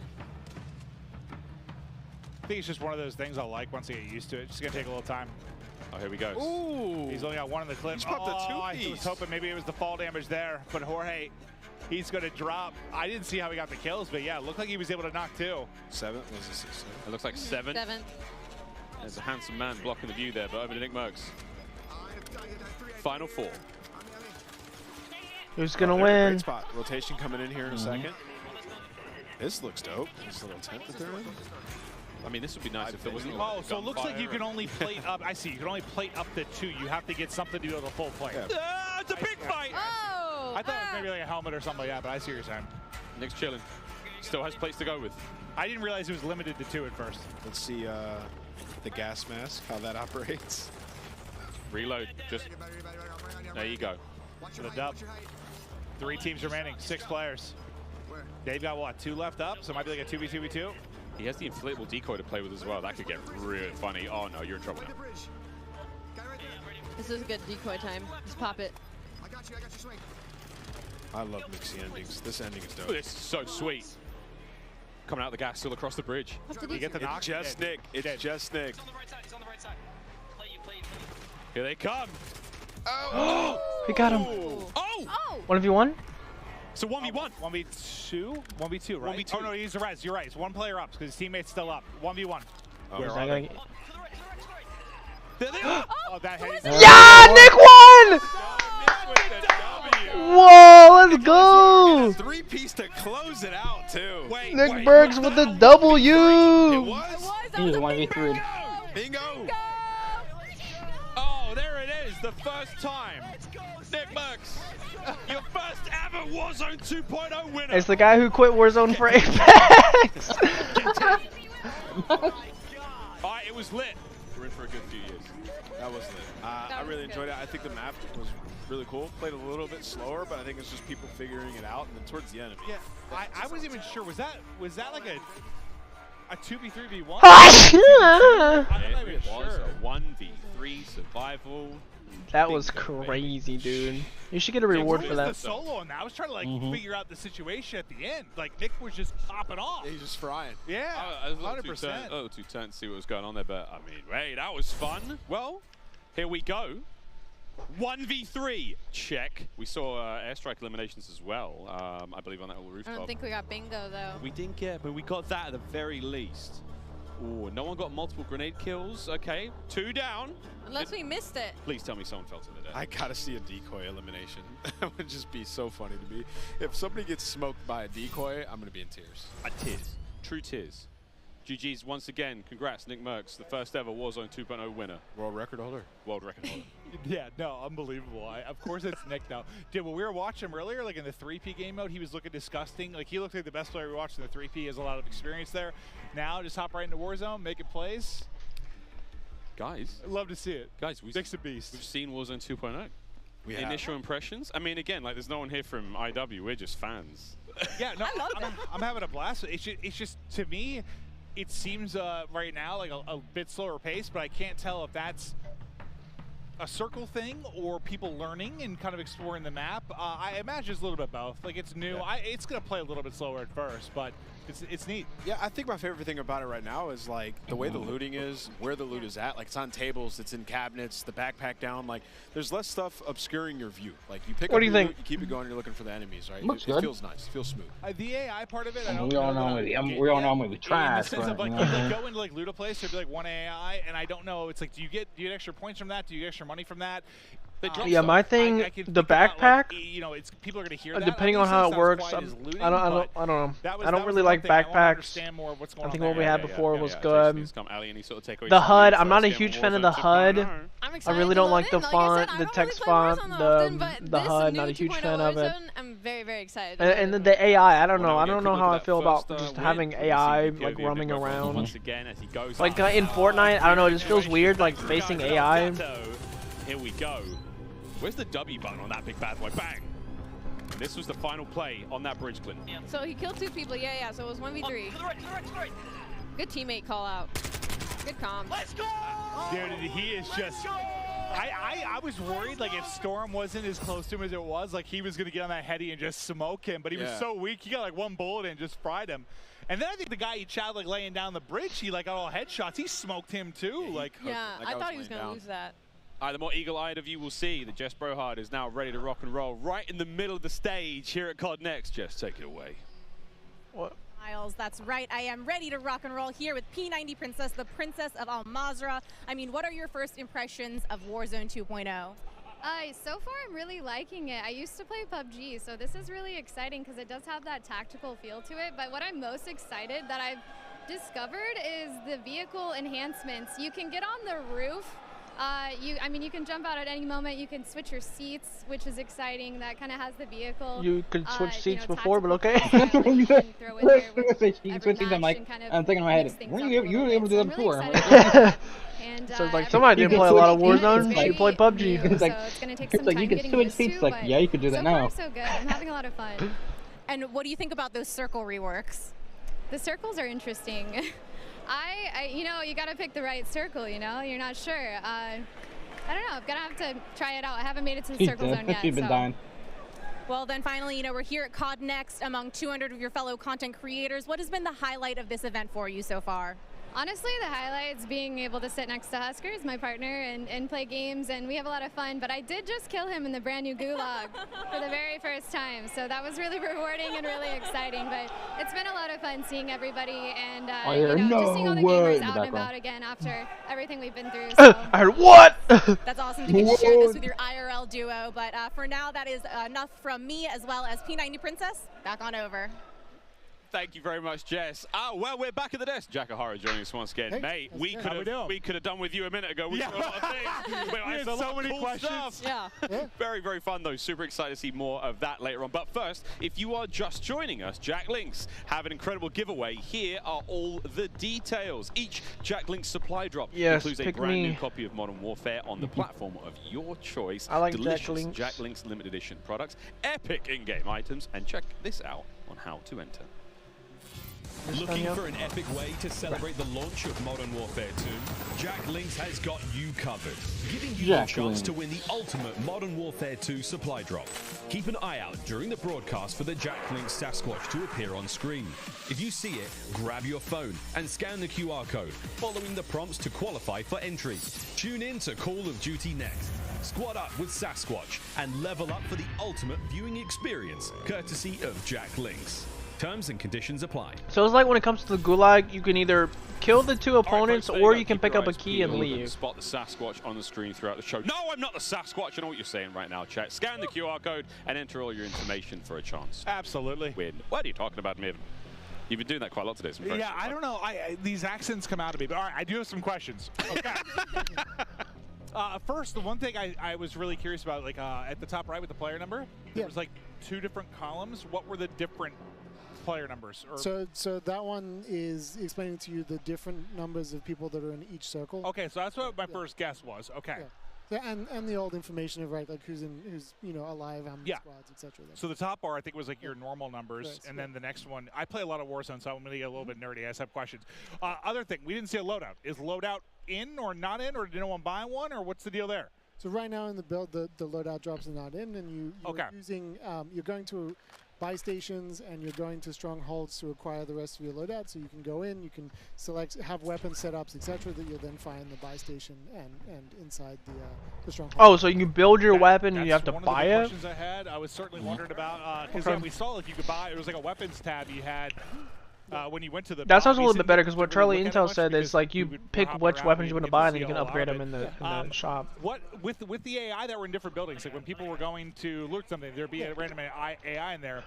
I think it's just one of those things I'll like once I get used to it. It's just gonna take a little time. Oh, here we go. Ooh! He's only got one in the clip. He's popped a I two-piece. was hoping maybe it was the fall damage there, but Jorge, he's gonna drop. I didn't see how he got the kills, but yeah, it looked like he was able to knock two. 7? Was this 6? It looks like 7. 7. There's a handsome man blocking the view there, but over to Nick Merckx. Final 4. Who's gonna Great win? spot. Rotation coming in here in a second. This looks dope. This little tent that they're in. I mean, this would be nice if there wasn't. Oh, so it looks like you can only plate up. I see. You can only plate up to 2. You have to get something to do with a full plate. Yeah. Ah, it's a big fight! Oh! I thought it was maybe like a helmet or something like that, but I see what you're saying. Nick's chilling. Still has plates to go with. I didn't realize it was limited to 2 at first. Let's see the gas mask, how that operates. Reload. Just there you go. For the dub. 3 teams remaining, 6 players. They've got what, 2 left up, so it might be like a 2v2v2. He has the inflatable decoy to play with as well. That could get really funny. Oh no, you're in trouble now. This is a good decoy time. Just pop it. I got you, swing. I love mixy endings. This ending is dope. Oh, this is so sweet. Coming out the gas, still across the bridge. You get the knock? It's just Nick. It's just Nick. Here they come. Oh! We got him. Oh! 1v1? So 1v1. 1v2? 1v2, right? 1v2. Oh, no, he's the res. You're right. It's 1 player up because his teammate's still up. 1v1. Where Is are that they? gonna- There they are. Oh, that heads. Yeah, Nick won! Whoa, let's go! 3-piece to close it out, too. Wait, Nick wait. Merckx with the W! It was? He was 1v3. Bingo! Oh, there it is. The first time. Nick Merckx, your first ever Warzone 2.0 winner. It's the guy who quit Warzone for Apex! Alright, it was lit. We're in for a good few years. That was lit. I really enjoyed it. I think the map was really cool. Played a little bit slower, but I think it's just people figuring it out. And then towards the end, Yeah, I wasn't even sure. Was that like a 2v3v1? It was a 1v3 survival. That was crazy, dude. You should get a reward for The that. solo on that. I was trying to like figure out the situation at the end. Like Nick was just popping off. he's just frying. Yeah, I was a little too 100%. tense to see what was going on there, but I mean, hey, that was fun. Well, here we go. 1v3, check. We saw airstrike eliminations as well, I believe on that little rooftop. I don't think we got bingo though. We didn't get, but we got that at the very least. Ooh, no one got multiple grenade kills. Okay, 2 down. Unless we missed it. Please tell me someone fell to the death. I gotta see a decoy elimination. That would just be so funny to me. If somebody gets smoked by a decoy, I'm gonna be in tears. Tears. True tears. GG's once again. Congrats, Nick Merckx, the first ever Warzone 2.0 winner. World record holder. World record holder. Yeah, no, unbelievable. Of course it's Nick now. Dude, when we were watching him earlier, like in the 3P game mode, he was looking disgusting. Like he looked like the best player we watched in the 3P. He has a lot of experience there. Now, just hop right into Warzone, making plays. Guys. I'd love to see it. Guys, we've seen Warzone 2.0. Initial impressions? I mean, again, like there's no one here from IW. We're just fans. Yeah, no, I'm having a blast. It's just to me, it seems right now like a bit slower pace, but I can't tell if that's a circle thing or people learning and kind of exploring the map. I imagine it's a little bit both. Like it's new. Yeah. It's gonna play a little bit slower at first, but it's neat. Yeah, I think my favorite thing about it right now is like the way the looting is, where the loot is at. Like it's on tables, it's in cabinets, the backpack down. Like there's less stuff obscuring your view. Like you pick What up do you your think? loot, you keep it going, you're looking for the enemies, right? Looks It good. feels nice, it feels smooth. The AI part of it, I don't We all know. know that we all know we in trash, the sense of but, like you you know. could go into like loot a place, there'd be like 1 AI, and I don't know. It's like, do you get extra points from that? Do you get extra money from that? Yeah, my thing, I can the think about, backpack, like, you know, it's people are gonna hear that. depending on how it works, I don't know. I don't really like backpacks. I think what we had before was good. The HUD, I'm not a huge fan of the HUD. I really don't like the font, the text font, the HUD. Not a huge fan of it. I'm very, very excited. And then the AI, I don't know. I don't know how I feel about just having AI like roaming around. Like in Fortnite, I don't know. It just feels weird like facing AI. Here we go. Where's the W button on that big bad boy? Bang! And this was the final play on that bridge, Clinton. So he killed 2 people. Yeah. So it was 1v3. Good teammate call out. Good comms. Dude, he is just I was worried, like, if Storm wasn't as close to him as it was, like, he was going to get on that heady and just smoke him. But he was so weak, he got, like, one bullet and just fried him. And then I think the guy he chowed, like, laying down the bridge, he, like, got all headshots. He smoked him, too. Yeah, I thought he was going to lose that. The more eagle-eyed of you will see that Jess Brohard is now ready to rock and roll right in the middle of the stage here at Codnext. Jess, take it away. What? Miles, that's right. I am ready to rock and roll here with P90 Princess, the Princess of Al Mazrah. I mean, what are your first impressions of Warzone 2.0? So far, I'm really liking it. I used to play PUBG, so this is really exciting because it does have that tactical feel to it. But what I'm most excited that I've discovered is the vehicle enhancements. You can get on the roof. I mean, you can jump out at any moment. You can switch your seats, which is exciting. That kind of has the vehicle. You could switch seats before, but okay. I'm thinking in my head, when you were able to do that before? So it's like somebody didn't play a lot of Warzone. You play PUBG. It's like, so it's going to take some like time you can getting switch used seats. to, Like, yeah, you could do that now. So far, so good. I'm having a lot of fun. And what do you think about those circle reworks? The circles are interesting. You know, you got to pick the right circle, you know? You're not sure. I don't know. I'm going to have to try it out. I haven't made it to the circle zone yet. She's been dying. Well, then finally, you know, we're here at Codnext among 200 of your fellow content creators. What has been the highlight of this event for you so far? Honestly, the highlight's being able to sit next to Huskers, my partner, and play games, and we have a lot of fun. But I did just kill him in the brand new Gulag for the very first time, so that was really rewarding and really exciting. But it's been a lot of fun seeing everybody and you know, just seeing all the gamers out and about again after everything we've been through. So. I heard what? That's awesome to get to share this with your IRL duo. But for now, that is enough from me as well as P90 Princess. Back on over. Thank you very much, Jess. Well, we're back at the desk. Jack O'Hara joining us once again. Hey, mate, we could have done with you a minute ago. We saw a lot of things. We had so many questions. Stuff. Yeah. Very, very fun, though. Super excited to see more of that later on. But first, if you are just joining us, Jack Links have an incredible giveaway. Here are all the details. Each Jack Links supply drop includes a brand new copy of Modern Warfare on the platform of your choice. I like delicious Jack Links limited edition products, epic in-game items, and check this out on how to enter. Looking for an epic way to celebrate the launch of Modern Warfare 2? Jack Links has got you covered, giving you the chance to win the ultimate Modern Warfare 2 supply drop. Keep an eye out during the broadcast for the Jack Links Sasquatch to appear on screen. If you see it, grab your phone and scan the QR code, following the prompts to qualify for entry. Tune in to Call of Duty next. Squad up with Sasquatch and level up for the ultimate viewing experience, courtesy of Jack Links. Terms and conditions apply. So it's like when it comes to the Gulag, you can either kill the two opponents or you can pick up a key and leave. Spot the Sasquatch on the screen throughout the show. No, I'm not the Sasquatch. I know what you're saying right now, chat. Scan the QR code and enter all your information for a chance. Absolutely. Win. What are you talking about, Miv? You've been doing that quite a lot today. Yeah, I don't know. These accents come out of me. But all right, I do have some questions. Okay. First, the one thing I was really curious about, like at the top right with the player number, there was like 2 different columns. What were the different player numbers? So that one is explaining to you the different numbers of people that are in each circle. Okay, so that's what my first guess was. Okay. Yeah. And the old information of like who's you know alive, how many squads, etc. So the top bar I think was like your normal numbers, and then the next one. I play a lot of Warzone, so I'm gonna get a little bit nerdy. I just have questions. Other thing, we didn't see a loadout. Is loadout in or not in, or did no one buy one, or what's the deal there? So right now in the build, the loadout drops are not in, and you're using you're going to buy stations and you're going to strongholds to acquire the rest of your loadout. So you can go in, you can select, have weapon setups, etc. that you'll then find the buy station and inside the stronghold. Oh, so you can build your weapon and you have to buy it? Questions I had, I was certainly wondering about because we saw like you could buy. It was like a weapons tab you had. When you went to the that sounds a little bit better because what Charlie Intel said is like you pick which weapons you want to buy and then you can upgrade them in the shop. What with the AI that were in different buildings, like when people were going to loot something, there'd be a random AI in there.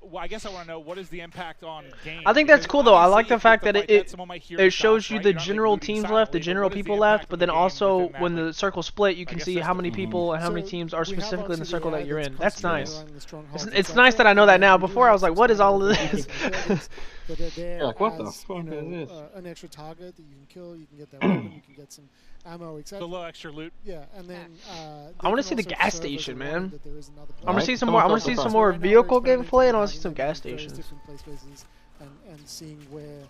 Well, I guess I want to know what is the impact on game. I think that's cool though. I like the fact that it shows you the general teams left, the general people left, but then also when the circle split, you can see how many people and how many teams are specifically in the circle that you're in. That's nice. It's nice that I know that now. Before I was like, what is all of this? What the fuck is this? An extra target that you can kill, you can get that weapon, you can get some ammo, etc. The little extra loot. Yeah, and then I want to see the gas station, man. I want to see some more. I want to see some more vehicle gameplay, and I want to see some gas stations. Different play spaces and seeing where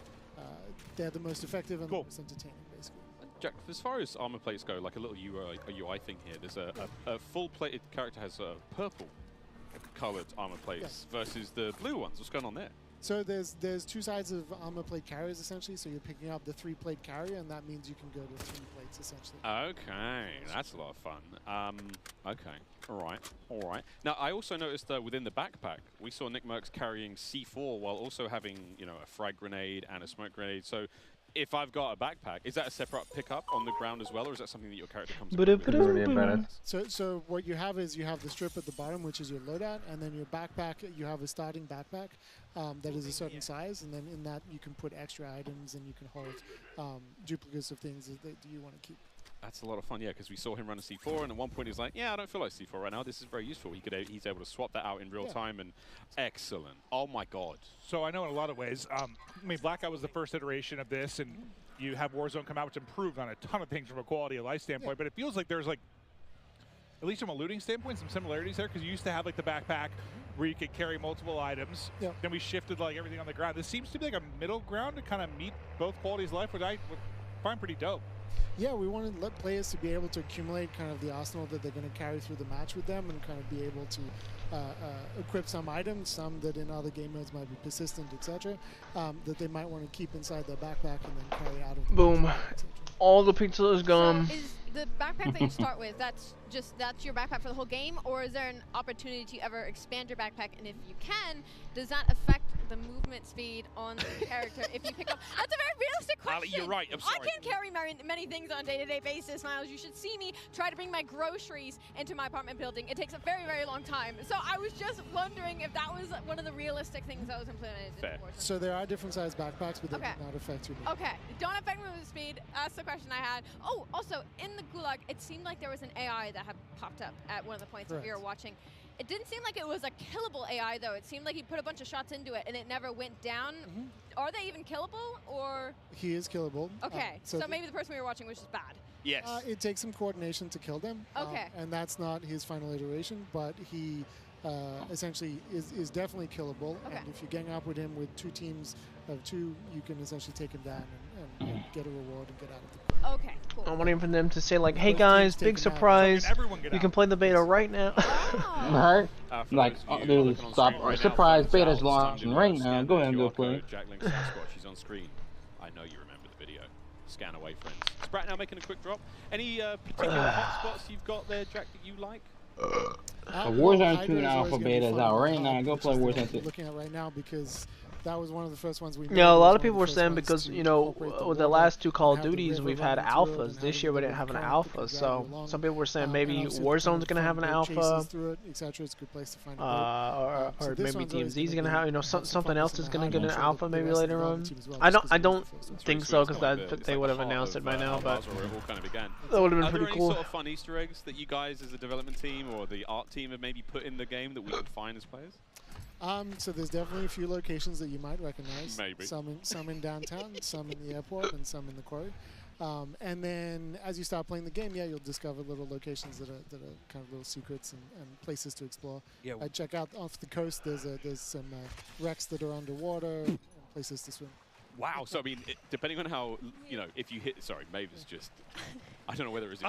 they're the most effective and the most entertaining, basically. Jack, as far as armor plates go, like a little UI thing here, there's a full-plated character has purple colored armor plates versus the blue ones. What's going on there? So there's two sides of armor plate carriers essentially. So you're picking up the 3-plate carrier, and that means you can go to 3 plates essentially. Okay, that's a lot of fun. Okay, all right. Now I also noticed that within the backpack, we saw Nick Merckx carrying C4 while also having a frag grenade and a smoke grenade. So if I've got a backpack, is that a separate pickup on the ground as well, or is that something that your character comes with? So what you have is you have the strip at the bottom, which is your loadout, and then your backpack, you have a starting backpack that is a certain size, and then in that you can put extra items and you can hold duplicates of things that you want to keep. That's a lot of fun, yeah, because we saw him run a C4, and at one point he was like, yeah, I don't feel like C4 right now. This is very useful. He's able to swap that out in real time, and excellent. Oh, my God. So I know in a lot of ways, I mean, Blackout was the first iteration of this, and you have Warzone come out, which improved on a ton of things from a quality of life standpoint, but it feels like there's, like, at least from a looting standpoint, some similarities there, because you used to have, like, the backpack where you could carry multiple items. Then we shifted, like, everything on the ground. This seems to be, like, a middle ground to kind of meet both qualities of life, which I would find pretty dope. Yeah, we want to let players to be able to accumulate kind of the arsenal that they're going to carry through the match with them, and kind of be able to equip some items, some that in other game modes might be persistent, etc., that they might want to keep inside their backpack and then carry out of the Boom. match, All the pizza is gone. So is the backpack that you start with, that's your backpack for the whole game, or is there an opportunity to ever expand your backpack? And if you can, does that affect the movement speed on the character if you pick up? That's a very realistic question. You're right. I'm sorry. I can't carry many things on a day-to-day basis, Miles. You should see me try to bring my groceries into my apartment building. It takes a very, very long time. So I was just wondering if that was one of the realistic things that was implemented. Fair. So there are different size backpacks, but they do not affect your movement. Okay, don't affect movement speed. That's the question I had. Oh, also, in the Gulag, it seemed like there was an AI that had popped up at one of the points that we were watching. It didn't seem like it was a killable AI, though. It seemed like he put a bunch of shots into it, and it never went down. Are they even killable, or? He is killable. Okay, so maybe the person we were watching was just bad. Yes. It takes some coordination to kill them. Okay. And that's not his final iteration, but he essentially is definitely killable. Okay. And if you gang up with him with 2 teams of 2, you can essentially take him down and get a reward and get out of the game. Okay, cool. I'm waiting for them to say, like, hey guys, big surprise, you can play the beta right now. Right? Like, surprise beta's launching right now. Go ahead and go play. Jack Link Sasquatch, she's on screen. I know you remember the video. Scan away, friends. Sprat now making a quick drop. Any particular hotspots you've got there, Jack, that you like? Warzone 2 Alpha Beta is out right now. Go play Warzone 2. Looking at right now because that was one of the first ones we made. Yeah, a lot of people were saying because, with the last 2 Call of Duties, we've had alphas. This year we didn't have an alpha, so some people were saying maybe Warzone's going to have an alpha, or maybe DMZ's going to have, something else is going to get an alpha maybe later on. I don't think so, because they would have announced it by now, but that would have been pretty cool. Are there any sort of fun Easter eggs that you guys as a development team or the art team have maybe put in the game that we could find as players? So there's definitely a few locations that you might recognize. Maybe. Some in downtown, some in the airport, and some in the quarry. And then as you start playing the game, you'll discover little locations that are kind of little secrets and places to explore. Yeah. Check out off the coast. There's some wrecks that are underwater, and places to swim. Wow. So I mean, depending on how if you hit, sorry, Mavis just. I don't know whether it's.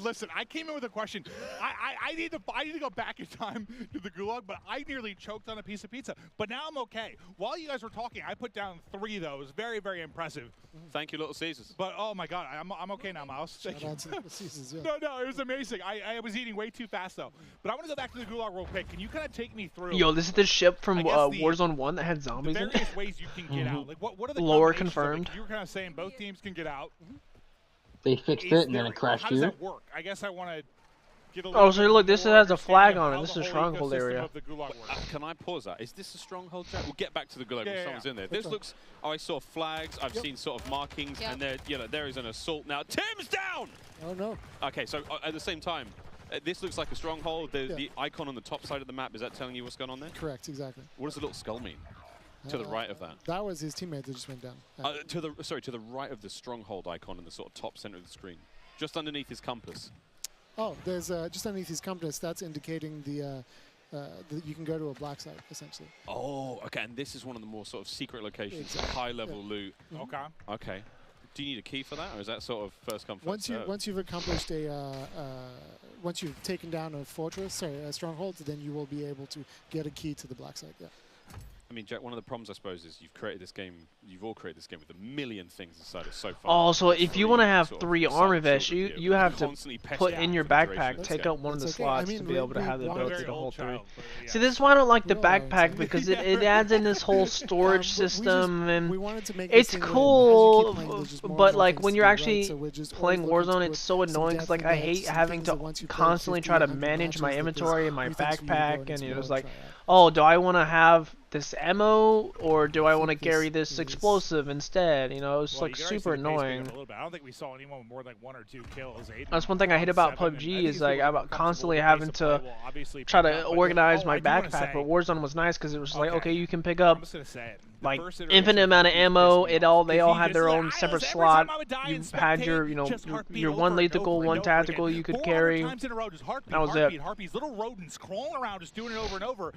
Listen, I came in with a question. I need to go back in time to the Gulag, but I nearly choked on a piece of pizza. But now I'm okay. While you guys were talking, I put down 3 of those. Very, very impressive. Thank you, Little Caesars. But oh my God, I'm okay now, Miles. Shout out to Little Caesars, No, it was amazing. I was eating way too fast though. But I want to go back to the Gulag real quick. Can you kind of take me through? Yo, this is the ship from Warzone 1 that had zombies in it. Various ways you can get out. Like what are the lore confirmed? You were kind of saying both teams can get out. They fixed it and then it crashed How does that work? I guess I want to get a little. Oh, so look, this has a flag on it. This is a stronghold area. Can I pause that? Is this a stronghold, Jack? We'll get back to the Gulag when someone's in there. This looks. Oh, I saw flags. I've seen sort of markings, and there is an assault now. Tim's down. Oh no. Okay, so at the same time, this looks like a stronghold. The icon on the top side of the map, is that telling you what's going on there? Correct, exactly. What does the little skull mean? To the right of that. That was his teammate that just went down. To the right of the stronghold icon in the sort of top center of the screen, just underneath his compass. Oh, there's just underneath his compass. That's indicating you can go to a black site essentially. Oh, okay. And this is one of the more sort of secret locations, high level loot. Okay. Okay. Do you need a key for that, or is that sort of first come first serve? Once you've accomplished once you've taken down a fortress, sorry, a stronghold, then you will be able to get a key to the black site. Yeah. I mean, Jack, one of the problems, I suppose, is you've created this game. You've all created this game with a million things inside it so far. Also, if you want to have 3 armor vests, you have to put in your backpack, take out one of the slots to be able to have the ability to hold 3. See, this is why I don't like the backpack, because it adds in this whole storage system, and it's cool, but like when you're actually playing Warzone, it's so annoying, because like I hate having to constantly try to manage my inventory and my backpack, and it was like, oh, do I want to have this ammo, or do I want to carry this explosive instead? You know, it's like super annoying. I don't think we saw anyone with more than like 1 or 2 kills. That's one thing I hate about PUBG is like I'm constantly having to try to organize my backpack. But Warzone was nice because it was like, okay, you can pick up like infinite amount of ammo. They all had their own separate slot. You had your your 1 lethal, 1 tactical you could carry. That was it. Harpies, little rodents crawling around, just doing it over and over.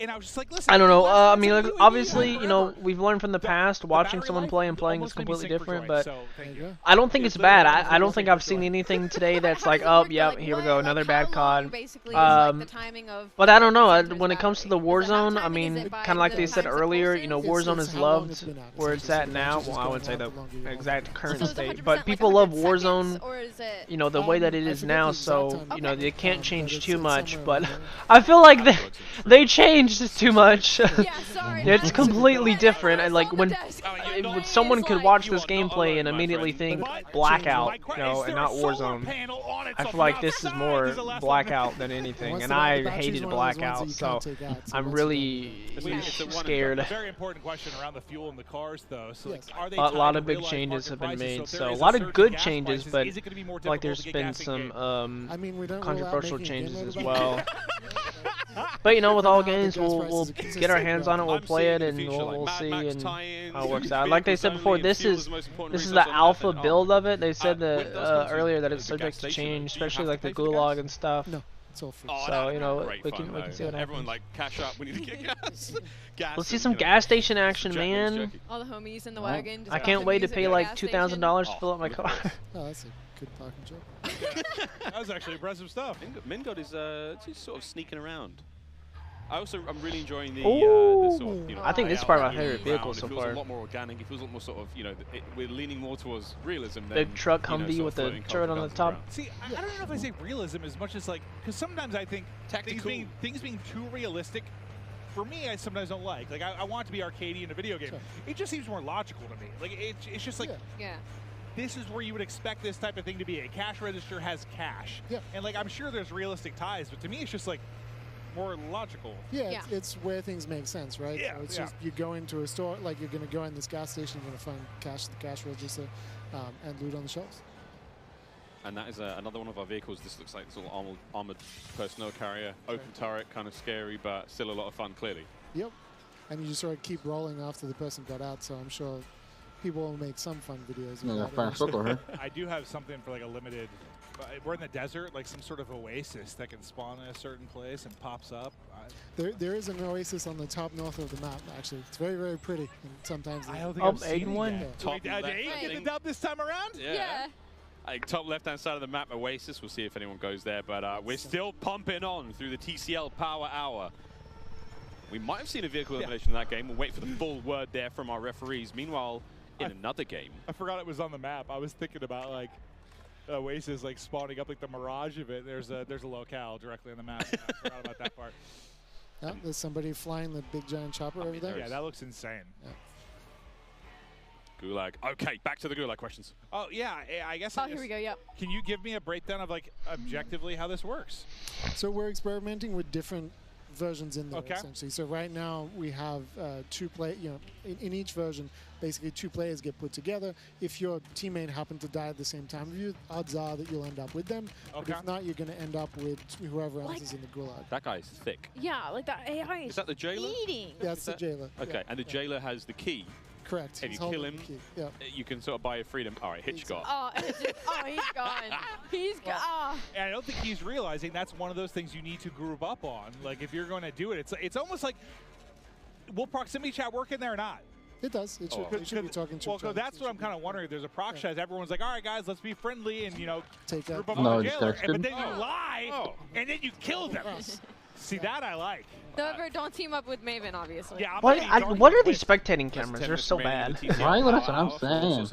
And I was just like, listen. I don't know. I mean, like, obviously, you know, we've learned from the past. Watching someone play and playing is completely different. But I don't think it's bad. I don't think I've seen anything today that's like, oh, yeah, here we go, another bad COD. But I don't know. When it comes to the Warzone, I mean, kind of like they said earlier, you know, Warzone is loved where it's at now. Well, I wouldn't say the exact current state, but people love Warzone, you know, the way that it is now. So, you know, they can't change too much. But I feel like they changed too much. It's completely different, and like when someone could watch this gameplay and immediately think Blackout, you know, and not Warzone. I feel like this is more Blackout than anything, and I hated Blackout, so I'm really scared. Very important question around the fuel in the cars, though. So like, are they a lot of big changes have been made, so a lot of good changes, but like there's been some controversial changes as well. But you know, with all games, we'll get our hands on it, we'll play it, and we'll see and how it works out. Like they said before, this is the alpha build of it. They said that earlier that it's subject to change, especially like the gulag and stuff. No, it's all free. So you know, we can see what happens. Everyone like cash up. We need to get gas. Let's see some gas station action, man. All the homies in the wagon. I can't wait to pay like $2,000 to fill up my car. Oh, that's a good parking job. That was actually impressive stuff. Mingod is just sort of sneaking around. I'm really enjoying the sort of, you know, I think this is probably my favorite vehicle so far. It feels a lot more organic. It feels a lot more sort of, you know, we're leaning more towards realism. Big truck Humvee with the turret on the top. See, I don't know if I say realism as much as like, because sometimes I think things being too realistic, for me, I sometimes don't like. Like, I want it to be arcadey in a video game. Sure. It just seems more logical to me. Like, it's just like, this is where you would expect this type of thing to be. A cash register has cash. Yeah. And like, I'm sure there's realistic ties, but to me, it's just like, more logical. Yeah, it's where things make sense, right? Yeah, so it's just you go into a store, like you're going to go in this gas station, you're going to find cash at the cash register and loot on the shelves. And that is another one of our vehicles. This looks like this little armored personnel carrier, open turret, kind of scary, but still a lot of fun, clearly. Yep. And you just sort of keep rolling after the person got out, so I'm sure people will make some fun videos. I do have something for like a limited. We're in the desert, like some sort of oasis that can spawn in a certain place and pops up. There is an oasis on the top north of the map, actually. It's very, very pretty. And sometimes I don't think I've seen one. Did Aiden get the dub this time around? Yeah. Top left-hand side of the map, oasis. We'll see if anyone goes there, but we're still pumping on through the TCL Power Hour. We might have seen a vehicle elimination in that game. We'll wait for the full word there from our referees. Meanwhile, in another game. I forgot it was on the map. I was thinking about, like, Oasis like spawning up like the mirage of it. There's a locale directly on the map. I forgot about that part. Yeah, there's somebody flying the big giant chopper over there. Yeah, that looks insane. Yeah. Gulag. Okay, back to the Gulag questions. Oh yeah, I guess. Here we go. Yep. Can you give me a breakdown of like objectively how this works? So we're experimenting with different versions in there essentially. So right now we have in each version, basically 2 players get put together. If your teammate happened to die at the same time as you, odds are that you'll end up with them. But if not, you're going to end up with whoever else is in the Gulag. That guy's thick. Yeah, like that AI is that the jailer? Eating. Yeah, that's the jailer. Okay, and the jailer has the key. Correct. If you kill him, you can sort of buy your freedom. All right, Hitch got. Oh, he's gone. He's gone. And I don't think he's realizing that's one of those things you need to group up on. Like, if you're going to do it, it's almost like, will proximity chat work in there or not? It does. It should be talking to each other. That's what I'm kind of wondering. If there's a proc shot, everyone's like, all right, guys, let's be friendly and, take out. But then you lie, and then you kill them. See, that I like. However, don't team up with Maven, obviously. Yeah, what are these spectating cameras? They're so bad. Right, that's what I'm saying.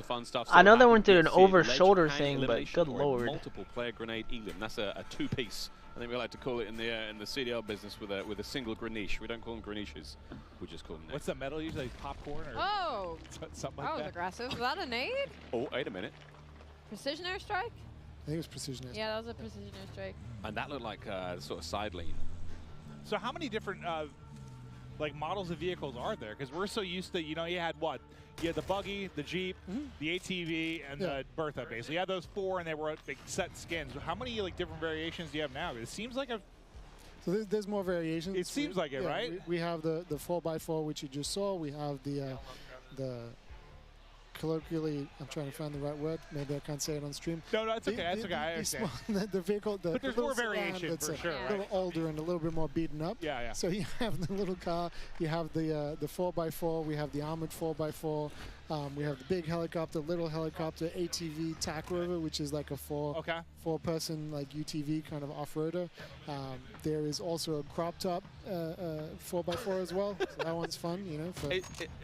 I know they went through an over-shoulder thing, but good lord. Multiple player grenade elim. That's a two-piece. I think we like to call it in the CDL business with a single greniche. We don't call them greniches. We just call them. What's the metal usually? Popcorn or something like that? Was aggressive. Was that a nade? Oh, wait a minute. Precision airstrike? I think it was precision airstrike. Yeah, that was a precision airstrike. And that looked like sort of side lean. So how many different like models of vehicles are there? Because we're so used to, you had what? You had the buggy, the Jeep, the ATV, and the Bertha, basically. You had those 4, and they were big set skins. How many like different variations do you have now? It seems like So there's more variations. It seems like it, right? We have the 4x4, which you just saw. We have the colloquially, I'm trying to find the right word. Maybe I can't say it on stream. No, that's okay. That's okay. I understand. The vehicle, but there's more variation for sure, a little older and a little bit more beaten up. Yeah, yeah. So you have the little car. You have the 4x4. We have the armored 4x4. We have the big helicopter, little helicopter, ATV, TAC Rover, which is like a four-person like UTV kind of off-roader. There is also a crop top 4x4 as well. So that one's fun,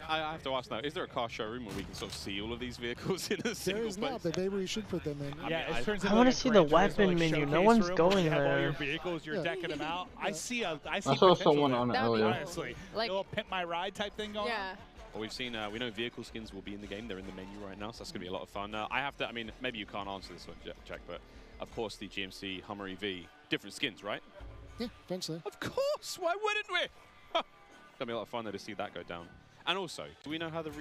I have to ask now: is there a car showroom where we can sort of see all of these vehicles in a single place? There is not, but maybe we should put them in. I want to see the weapon menu. No one's going there. All your vehicles, you're decking them out. I saw someone on it earlier. Honestly, like a little pimp my ride type thing going on. Well, we've seen, we know vehicle skins will be in the game. They're in the menu right now, so that's going to be a lot of fun. I have to, maybe you can't answer this one, Jack, but of course the GMC Hummer EV, different skins, right? Yeah, eventually. Of course, why wouldn't we? It's going to be a lot of fun though to see that go down. And also, do we know how the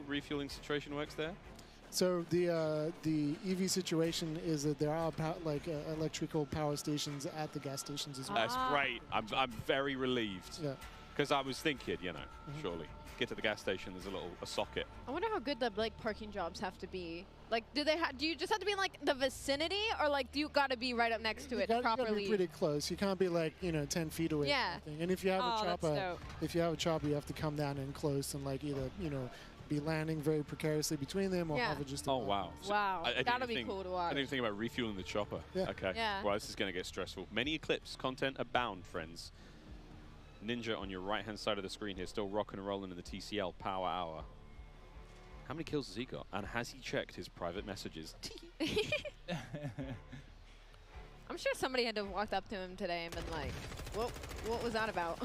refueling situation works there? So the EV situation is that there are electrical power stations at the gas stations as well. That's great. I'm very relieved. Yeah. Because I was thinking, surely. Get to the gas station, there's a socket. I wonder how good the parking jobs have to be. Like, do you just have to be in like the vicinity, or like do you got to be right up next to it properly? You got to be pretty close. You can't be like 10 feet away. Yeah. And if you have a chopper, you have to come down in close and like either be landing very precariously between them or hover just. Oh wow! Wow, that'll be cool to watch. I didn't even think about refueling the chopper. Yeah. Okay. Yeah. Well, this is going to get stressful. Many Eclipse content abound, friends. Ninja on your right-hand side of the screen here, still rocking and rolling in the TCL Power Hour. How many kills has he got? And has he checked his private messages? I'm sure somebody had to have walked up to him today and been like, what was that about?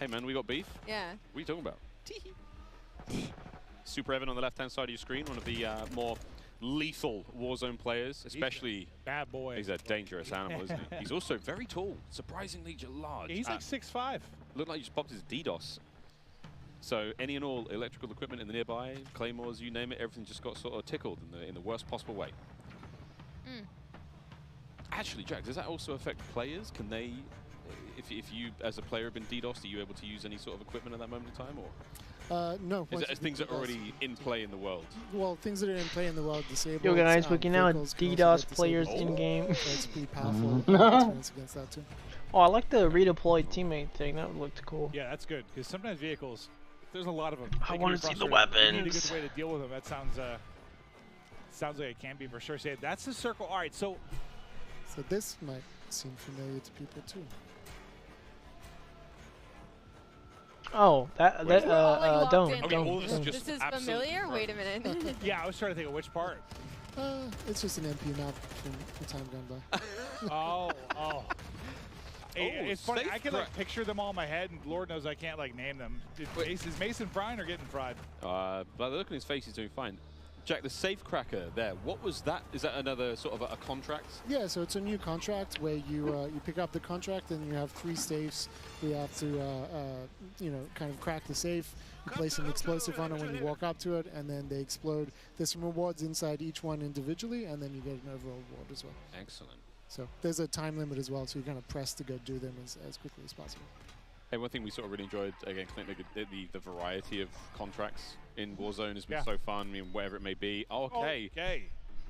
Hey man, we got beef? Yeah. What are you talking about? Super Evan on the left-hand side of your screen, one of the more lethal Warzone players, especially. Bad boy. He's a dangerous animal, isn't he? He's also very tall, surprisingly large. Yeah, he's like 6'5". Looked like he just popped his DDoS. So any and all electrical equipment in the nearby, claymores, you name it, everything just got sort of tickled in the worst possible way. Actually, Jack, does that also affect players? Can they, if you as a player have been DDoSed, are you able to use any sort of equipment at that moment in time, or? No. Is things that are already in play in the world? Well, things that are in play in the world disabled. Yo guys, we can now DDoS players in game. So it's pretty powerful experience against that too. Oh, I like the redeployed teammate thing. That looked cool. Yeah, that's good because sometimes vehicles, there's a lot of them. I want to see the You need a weapons. good way to deal with them. That sounds like it can be for sure. Say that's the circle. All right, so this might seem familiar to people too. Oh, don't. This is familiar? Wait a minute. Yeah, I was trying to think of which part. It's just an MP map from time gone by. Oh. It's funny. I can like picture them all in my head, and Lord knows I can't like name them. Is Mason frying or getting fried? By the look on his face, he's doing fine. Jack, the safe cracker there, what was that? Is that another sort of a contract? Yeah, so it's a new contract where you pick up the contract and you have 3 safes. You have to kind of crack the safe. You place an explosive on it when you walk up to it, and then they explode. There's some rewards inside each one individually, and then you get an overall reward as well. Excellent. So there's a time limit as well, so you kind of press to go do them as quickly as possible. Hey, one thing we sort of really enjoyed, again, the variety of contracts in Warzone has been so fun, I mean, whatever it may be. Okay.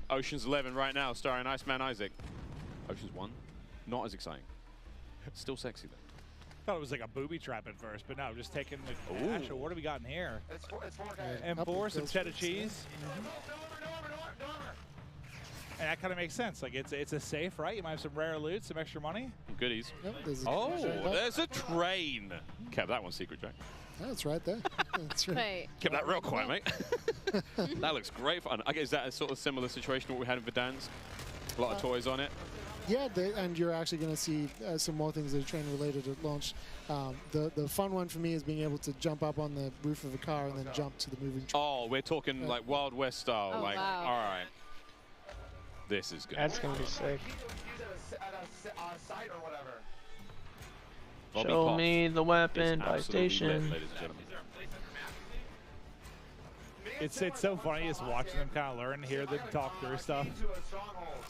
Ocean's 11 right now, starring Iceman Isaac. Ocean's 1, not as exciting. Still sexy, though. Thought it was like a booby trap at first, but no, just taking the cash. What do we got in here? It's four guys. And four, some cheddar cheese. And that kind of makes sense. Like it's a safe, right? You might have some rare loot, some extra money. Goodies. Yep, There's a train. Kept that one secret, Jack. That's right there. That's right. Wait. Kept that real quiet, mate. That looks great fun. I guess is that a sort of similar situation to what we had in Verdansk? A lot of toys on it. Yeah, and you're actually going to see some more things that are train related at launch. The fun one for me is being able to jump up on the roof of a car and then jump to the moving train. Oh, we're talking like Wild West style. Oh, like, wow. all right. This is good. That's going to be sick. Site or whatever. Show me the weapon by station. Ladies and gentlemen. It's so funny just watching them kind of learn, hear them talk through stuff.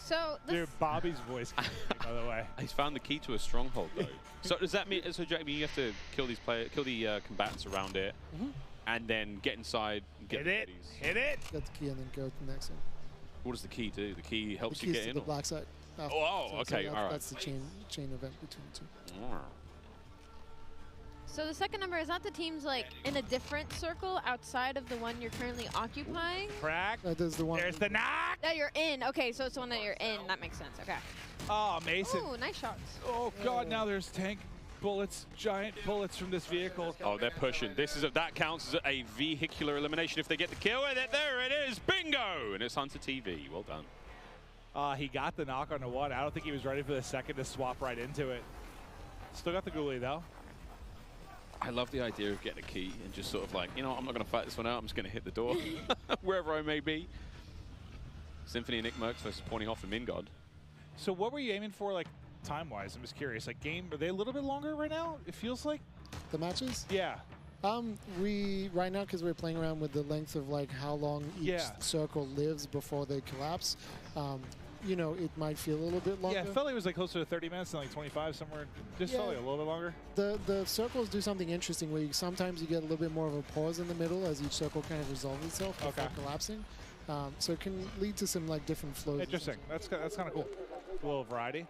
So Dude, Bobby's voice, by the way. He's found the key to a stronghold, though. So does that mean? So Jack, you have to kill these combatants around it, and then get inside. And get Hit it! Hit it! Get the key and then go to the next one. What does the key do? The key helps The you keys get to in. the or- black site. Okay, all right. That's the chain event between the two. So the second number, is that the team's like in a different circle outside of the one you're currently occupying? Crack. There's the one. There's the knock. That you're in. Okay, so it's the one that you're in. That makes sense. Okay. Oh, Mason. Ooh, nice shots. Oh, God, now there's tank bullets, giant bullets from this vehicle. Oh, they're pushing. That counts as a vehicular elimination if they get the kill with it. There it is. Bingo! And it's Hunter TV. Well done. He got the knock on the one. I don't think he was ready for the second to swap right into it. Still got the ghoulie, though. I love the idea of getting a key and just sort of like, you know, I'm not going to fight this one out. I'm just going to hit the door wherever I may be. Symphony and Nick Merckx versus Pornyhoff and Mingod. So what were you aiming for, like, time-wise? I'm just curious. Like, are they a little bit longer right now? It feels like. The matches? Yeah. We right now, because we're playing around with the length of like how long each circle lives before they collapse. You know, it might feel a little bit longer. Yeah, it felt like it was like closer to 30 minutes than like 25 somewhere. Just felt like a little bit longer. The circles do something interesting where sometimes you get a little bit more of a pause in the middle as each circle kind of resolves itself before collapsing. So it can lead to some like different flows. Interesting. That's kind of cool. A little variety.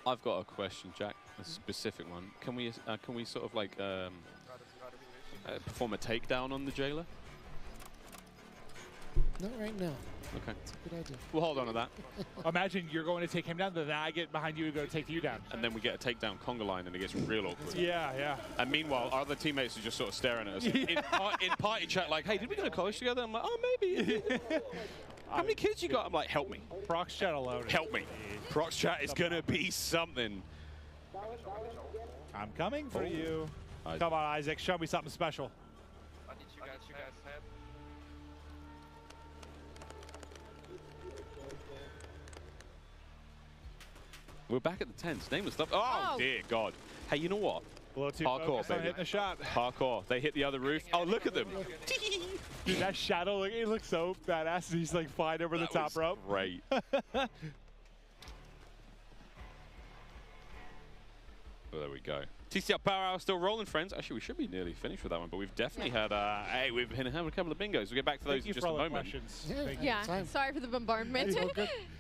I've got a question, Jack. A specific one. Can we sort of like perform a takedown on the jailer? Not right now. Okay. That's a good idea. We'll hold on to that. Imagine you're going to take him down, then I get behind you and go take you down. And then we get a takedown conga line and it gets real awkward. Yeah, yeah. And meanwhile, our other teammates are just sort of staring at us. In party chat, like, hey, did we go to college together? I'm like, oh, maybe. How many kids you got? I'm like, help me. Prox chat alone. Help me. Prox chat is going to be something. I'm coming for you. Come on, Isaac. Show me something special. I need you guys have. We're back at the tents. Name the stuff. Oh, dear God. Hey, you know what? A little too hardcore, baby. hitting a shot. Hardcore. They hit the other roof. Oh, look at them. Dude, that shadow, it looks so badass. He's like flying over the top rope. Great. Well, there we go. TCL Power Hour still rolling, friends. Actually, we should be nearly finished with that one, but we've definitely had we've had a couple of bingos. We'll get back to those in just a moment. Yeah, sorry for the bombardment.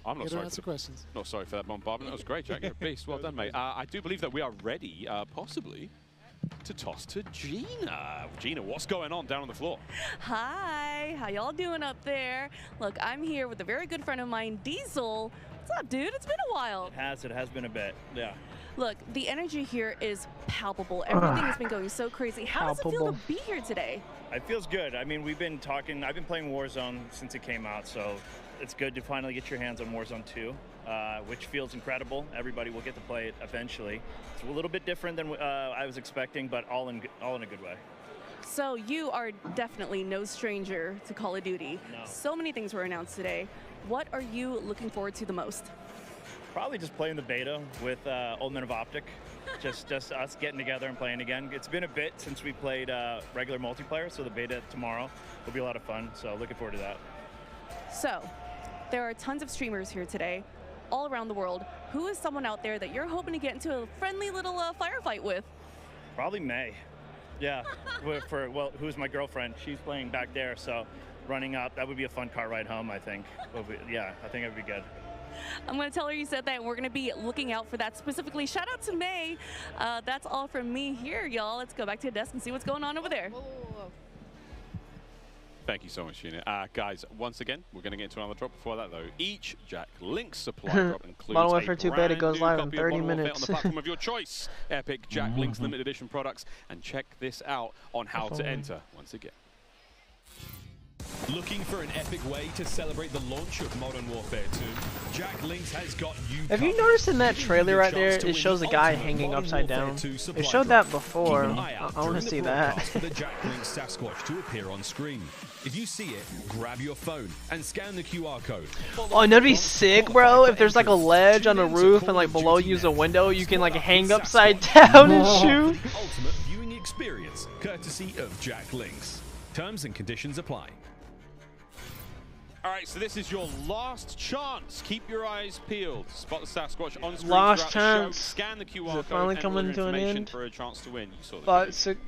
I'm not sorry. Questions. Not sorry for that bombardment. That was great, Jack. You're a beast. Well done, mate. I do believe that we are ready, possibly, to toss to Gina. Gina, what's going on down on the floor? Hi, how y'all doing up there? Look, I'm here with a very good friend of mine, Diesel. What's up, dude? It's been a while. It has been a bit, yeah. Look, the energy here is palpable. Everything has been going so crazy. How does it feel to be here today? It feels good. I mean, we've been talking. I've been playing Warzone since it came out, so it's good to finally get your hands on Warzone 2, which feels incredible. Everybody will get to play it eventually. It's a little bit different than I was expecting, but all in a good way. So you are definitely no stranger to Call of Duty. No. So many things were announced today. What are you looking forward to the most? Probably just playing the beta with Old Men of Optic. just us getting together and playing again. It's been a bit since we played regular multiplayer, so the beta tomorrow will be a lot of fun. So looking forward to that. So, there are tons of streamers here today, all around the world. Who is someone out there that you're hoping to get into a friendly little firefight with? Probably May. Yeah, who's my girlfriend? She's playing back there, so running up, that would be a fun car ride home, I think. Yeah, I think it would be good. I'm going to tell her you said that, and we're going to be looking out for that specifically. Shout out to May. That's all from me here, y'all. Let's go back to the desk and see what's going on over there. Thank you so much, Sheena. Guys, once again, we're going to get into another drop. Before that, though, each Jack Link's supply drop includes Modern a Warfare 2 beta brand goes new live in copy of 30 Modern Warfare minutes. on the platform of your choice. Epic Jack Link's limited edition products. And check this out on how to enter once again. Looking for an epic way to celebrate the launch of Modern Warfare 2? Jack Link's has got you Have you covered. noticed in that trailer right there, To it shows a win guy the hanging ultimate upside Modern down? Warfare 2 supply It showed drop. that before. Keep an eye out I want to during the see that. broadcast for the Jack Link Sasquatch to appear on screen. If you see it, grab your phone and scan the QR code. Oh, and that'd be sick, bro, if there's like a ledge on the roof and like below you is a window, you can like hang upside down and shoot. The ultimate viewing experience, courtesy of Jack Links. Terms and conditions apply. All right, so this is your last chance. Keep your eyes peeled. Spot the Sasquatch on screen. Last throughout the chance. show. Scan the QR Is code. it finally and coming order to an information end? for a chance to win. You saw the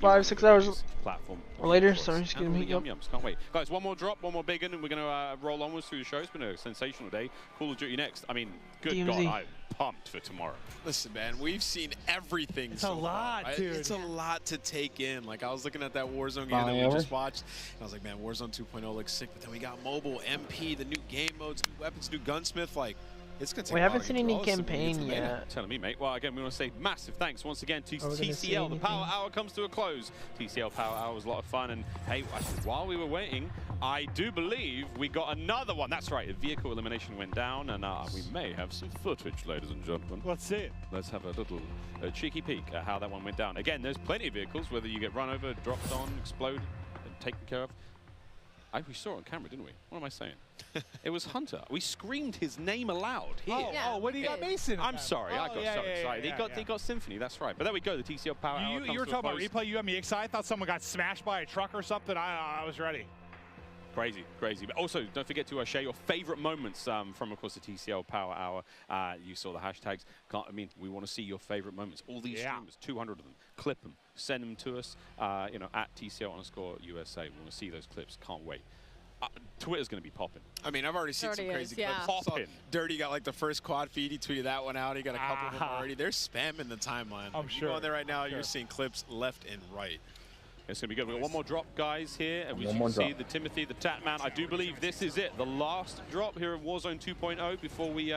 5-6 hours platform later. Sorry, just and gonna all the meet yum you up. yums. Can't wait, guys. One more drop, one more big one, and we're gonna roll onwards through the show. It's been a sensational day. Call of Duty next. I mean, good DMZ. God, I'm pumped for tomorrow. Listen, man, we've seen everything. It's a lot, dude. It's a lot to take in. Like, I was looking at that Warzone game Finally that we over? just watched, and I was like, man, Warzone 2.0 looks sick. But then we got mobile, MP, the new game modes, new weapons, new gunsmith. Like, it's gonna take. We a while haven't to seen get through any all this, and we get to campaign the beta. yet. Telling me, mate. Well, again, we want to say massive thanks once again to Are we gonna see TCL. The Power anything? Hour comes to a close. TCL Power Hour was a lot of fun, and hey, while we were waiting, I do believe we got another one. That's right, a vehicle elimination went down, and we may have some footage, ladies and gentlemen. Let's see it. Let's have a little cheeky peek at how that one went down. Again, there's plenty of vehicles, whether you get run over, dropped on, exploded, and taken care of. We saw it on camera, didn't we? What am I saying? It was Hunter. We screamed his name aloud here. Oh, when he got Mason. I'm sorry, I got so excited. He got Symphony, that's right. But there we go, the TCL Power Hour comes You were to a talking about close. replay, you got me excited. I thought someone got smashed by a truck or something. I was ready. Crazy, crazy. But also, don't forget to share your favorite moments from, of course, the TCL Power Hour. You saw the hashtags. We want to see your favorite moments. All these streamers, 200 of them. Clip them, send them to us, at TCL_USA. We want to see those clips. Can't wait. Twitter's going to be popping. I mean, I've already seen some crazy clips. Popping. Dirty got like the first quad feed. He tweeted that one out. He got a couple of them already. They're spamming the timeline. I'm You sure. go on there right now, you're seeing clips left and right. It's going to be good. We've got one more drop, guys, here. And we One more can see drop. the Timothy, the Tatman. I do believe this is it. The last drop here in Warzone 2.0 before we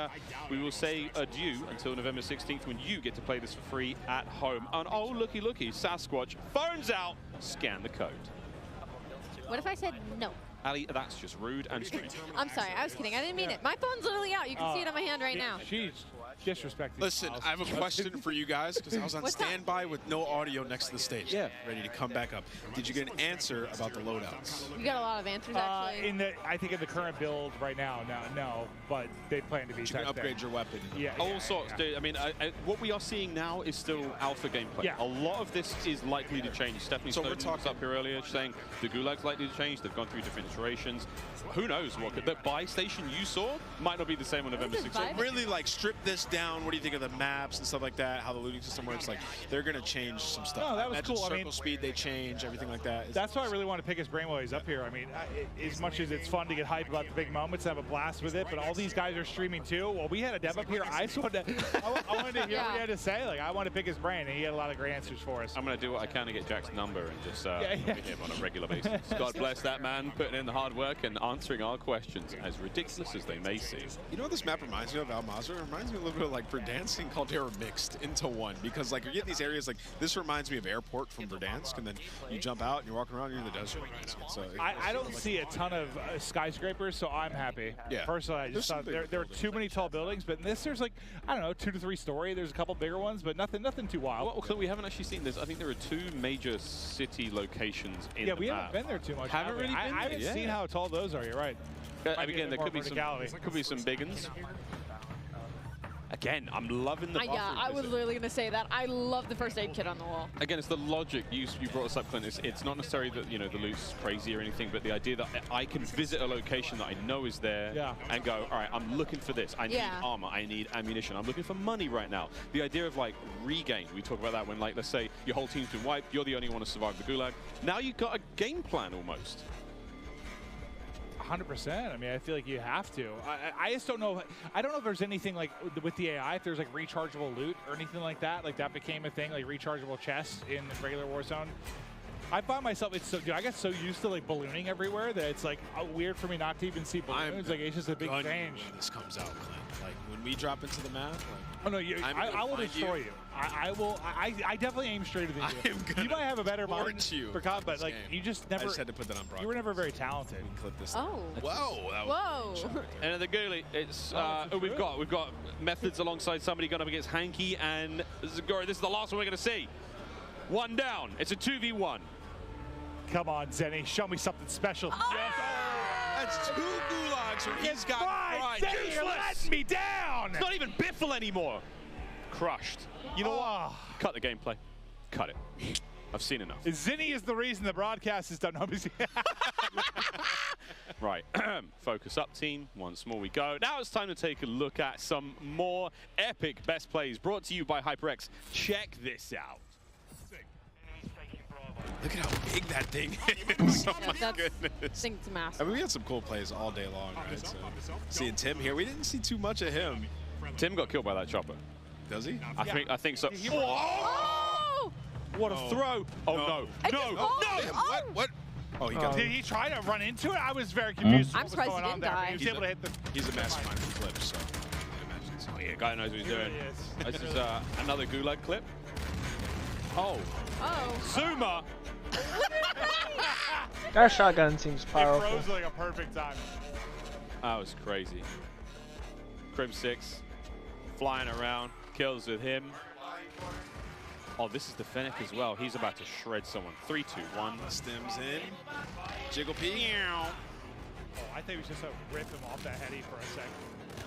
will say adieu until November 16th when you get to play this for free at home. And oh, looky, Sasquatch. Phones out. Scan the code. What if I said no? Ali, that's just rude and strange. I'm sorry, I was kidding. I didn't mean it. My phone's literally out. You can see it on my hand right now. She's disrespecting. Listen, I have a question for you guys because I was on What's that? standby with no audio next to the stage. Yeah. Ready to come back up. Did you get an answer about the loadouts? You got a lot of answers, actually. I think in the current build right now, no, but they plan to be. You can upgrade your weapon. Yeah. All sorts. Dude, I mean, what we are seeing now is still alpha gameplay. Yeah. A lot of this is likely to change. Stephanie Snowden was up here earlier saying the Gulag's likely to change. They've gone through different iterations. Who knows what could, that buy station you saw might not be the same on November 16th. So really, like, strip this down. What do you think of the maps and stuff like that? How the looting system works? Like, they're gonna change some stuff. No, that was Imagine cool. I circle mean, speed, they change everything like that. That's why I really want to pick his brain while he's up here. I mean, as much as it's fun to get hyped about the big moments, have a blast with it, but all these guys are streaming too. Well, we had a dev up here. I just wanted to, I wanted to hear what he had to say. Like, I want to pick his brain, and he had a lot of great answers for us. I'm going to do what I can to get Jack's number and just meet him on a regular basis. God bless that man, putting in the hard work and answering our questions, as ridiculous as they may seem. You know what this map reminds me of, Al Mazrah? It reminds me a little bit of like Verdansk and Caldera mixed into one, because like you're getting these areas like this reminds me of Airport from Verdansk, and then you jump out and you're walking around, you're in the desert. So I don't see a ton of skyscrapers, so I'm happy. Yeah. Personally, I just thought there are too many tall buildings, but in this there's like, I don't know, 2 to 3 story. There's a couple bigger ones, but nothing too wild. Well, Clint, we haven't actually seen this. I think there are 2 major city locations in yeah, the we map. haven't been there too much. Haven't really been I haven't there, seen how tall those are. You're right. Again, there could be some big ones. Again, I'm loving the buffer. Yeah, I was literally going to say that. I love the first aid kit on the wall. Again, it's the logic. You brought us up, Clint. It's not necessarily that the loot's crazy or anything, but the idea that I can visit a location that I know is there and go, all right, I'm looking for this. I need armor. I need ammunition. I'm looking for money right now. The idea of like regain. We talk about that when, like, let's say your whole team's been wiped. You're the only one to survive the Gulag. Now you've got a game plan almost. 100%. I mean, I feel like you have to. I just don't know. I don't know if there's anything like with the AI, if there's like rechargeable loot or anything like that. Like that became a thing, like rechargeable chests in the regular Warzone. I find myself, dude, I got so used to like ballooning everywhere that it's like weird for me not to even see balloons. Like it's just a big change. When this comes out, Clint. Like when we drop into the map. Like, oh no, I will destroy you. I definitely aim straighter than you. You might have a better mind for combat, but like you just never. I just had to put that on broadcast. You were never very talented. Clip this. Oh. Whoa. That was And the goalie, it's we've got methods alongside somebody going up against Hanky and Zagori. This is the last one we're going to see. One down. It's a 2v1. Come on, Zenny, show me something special. Oh! That's 2 gulags from he's got pride. Zenny, you're letting me down. It's not even Biffle anymore. Crushed. You know what? Cut the gameplay. Cut it. I've seen enough. Zenny is the reason the broadcast is done. Right. Focus up, team. Once more we go. Now it's time to take a look at some more epic best plays brought to you by HyperX. Check this out. Look at how big that thing is. Oh my goodness. It's massive. I mean, we had some cool plays all day long, right? So, seeing Tim here, we didn't see too much of him. Tim got killed by that chopper. Does he? I think so. Oh! What a throw! Oh no! No! What? Oh, he got. Did he try to run into it? I was very confused. I'm surprised he didn't die. He was able to hit the. He's a mastermind of clips, so I imagine so. Oh yeah, guy knows what he's doing. Really This is another gulag clip. Oh. Oh. Zuma. That shotgun seems powerful. It froze like a perfect time. That was crazy. Crim 6 flying around, kills with him. Oh, this is the Fennec as well. He's about to shred someone. 3, 2, 1. Stems in. Jiggle P. Oh, I think we should just rip him off that heady for a second.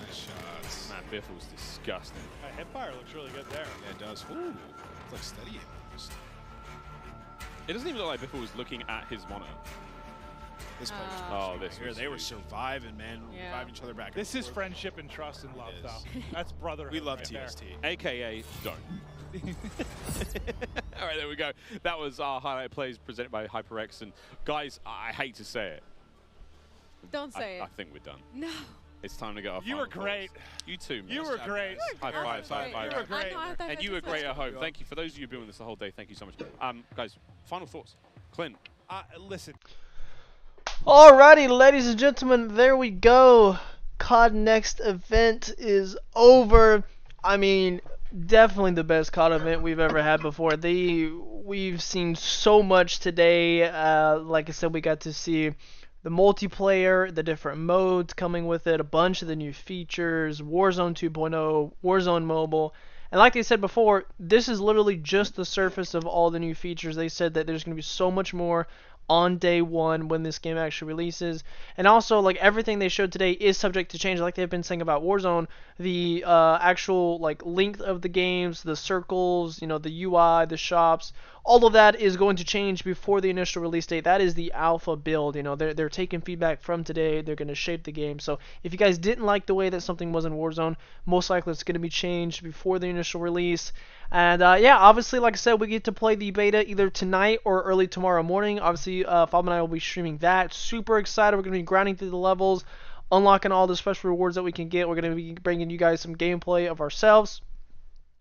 Nice shots. Man, Biffle's disgusting. Hipfire looks really good there. Yeah, it does. Ooh. It's like steadying. It doesn't even look like Biffle was looking at his monitor. This play this here, they were surviving, man. Reviving each other back. This is friendship and trust and love, though. That's brotherhood. We love right TST. There. AKA don't. All right, there we go. That was our highlight plays presented by HyperX. And guys, I hate to say it. Don't say it. I think we're done. No. It's time to get off. You were great. You too, man. You were great. High five, high five. You were great. And you were great at home. Thank you. For those of you who've been with us the whole day, thank you so much. Guys, final thoughts. Clint. Listen. Alrighty, ladies and gentlemen, there we go. Codnext event is over. I mean, definitely the best COD event we've ever had before. We've seen so much today. Like I said, we got to see the multiplayer, the different modes coming with it, a bunch of the new features, Warzone 2.0, Warzone Mobile. And like they said before, this is literally just the surface of all the new features. They said that there's going to be so much more on day one when this game actually releases. And also, like, everything they showed today is subject to change, like they've been saying about Warzone. The actual like length of the games, the circles, you know, the UI, the shops, all of that is going to change before the initial release date. That is the alpha build. You know, they're taking feedback from today. They're going to shape the game. So if you guys didn't like the way that something was in Warzone, most likely it's going to be changed before the initial release. And yeah, obviously, like I said, we get to play the beta either tonight or early tomorrow morning. Obviously, Fob and I will be streaming that. Super excited. We're going to be grinding through the levels, unlocking all the special rewards that we can get. We're going to be bringing you guys some gameplay of ourselves,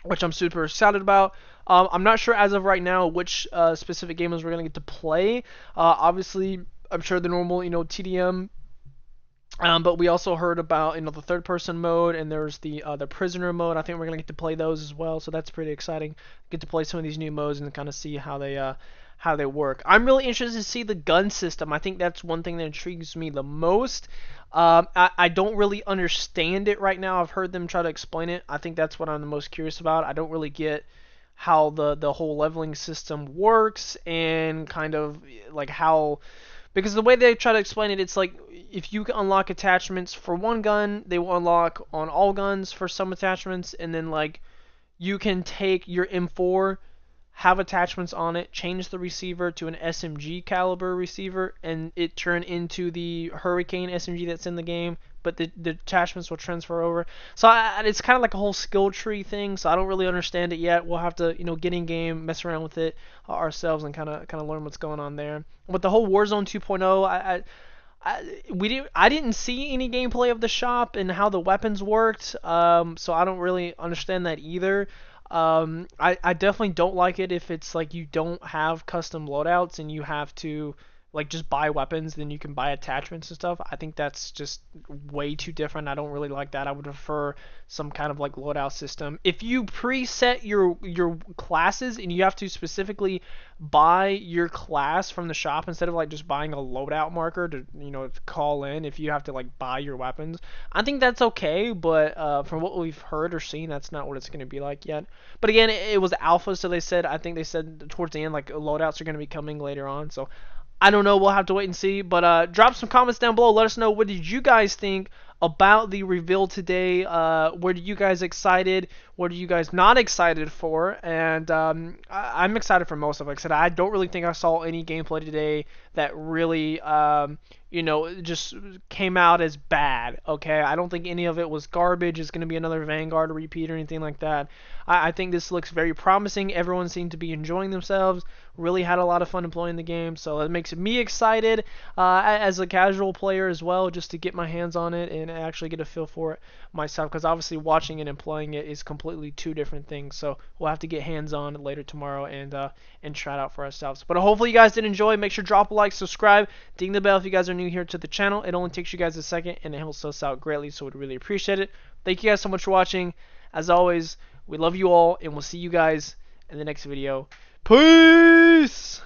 which I'm super excited about. I'm not sure as of right now which specific games we're going to get to play. Obviously, I'm sure the normal, you know, TDM. But we also heard about, you know, the third-person mode, and there's the prisoner mode. I think we're gonna get to play those as well, so that's pretty exciting. Get to play some of these new modes and kind of see how they work. I'm really interested to see the gun system. I think that's one thing that intrigues me the most. I don't really understand it right now. I've heard them try to explain it. I think that's what I'm the most curious about. I don't really get how the whole leveling system works and kind of like how. Because the way they try to explain it, it's like if you unlock attachments for one gun, they will unlock on all guns for some attachments, and then like you can take your M4, have attachments on it, change the receiver to an SMG caliber receiver, and it turn into the Hurricane SMG that's in the game, but the attachments will transfer over. So it's kind of like a whole skill tree thing, so I don't really understand it yet. We'll have to, you know, get in game, mess around with it ourselves, and kind of learn what's going on there. With the whole Warzone 2.0, I didn't see any gameplay of the shop and how the weapons worked, so I don't really understand that either. I definitely don't like it if it's like you don't have custom loadouts and you have to like just buy weapons, then you can buy attachments and stuff. I think that's just way too different. I don't really like that. I would prefer some kind of like loadout system. If you preset your classes and you have to specifically buy your class from the shop instead of like just buying a loadout marker to to call in, if you have to like buy your weapons, I think that's okay. But from what we've heard or seen, that's not what it's going to be like yet. But again, it was alpha, so I think they said towards the end like loadouts are going to be coming later on. So I don't know. We'll have to wait and see. But drop some comments down below. Let us know, what did you guys think about the reveal today? Were you guys excited? What are you guys not excited for? And I'm excited for most of it. Like I said, I don't really think I saw any gameplay today that really, just came out as bad. Okay, I don't think any of it was garbage. It's going to be another Vanguard repeat or anything like that. I think this looks very promising. Everyone seemed to be enjoying themselves. Really had a lot of fun playing the game. So it makes me excited as a casual player as well, just to get my hands on it and actually get a feel for it myself. Because obviously watching it and playing it is completely two different things. So we'll have to get hands on later tomorrow and try it out for ourselves. But hopefully you guys did enjoy. Make sure to drop a like, subscribe, ding the bell if you guys are new here to the channel. It only takes you guys a second and it helps us out greatly, so we'd really appreciate it. Thank you guys so much for watching. As always, we love you all, and we'll see you guys in the next video. Peace!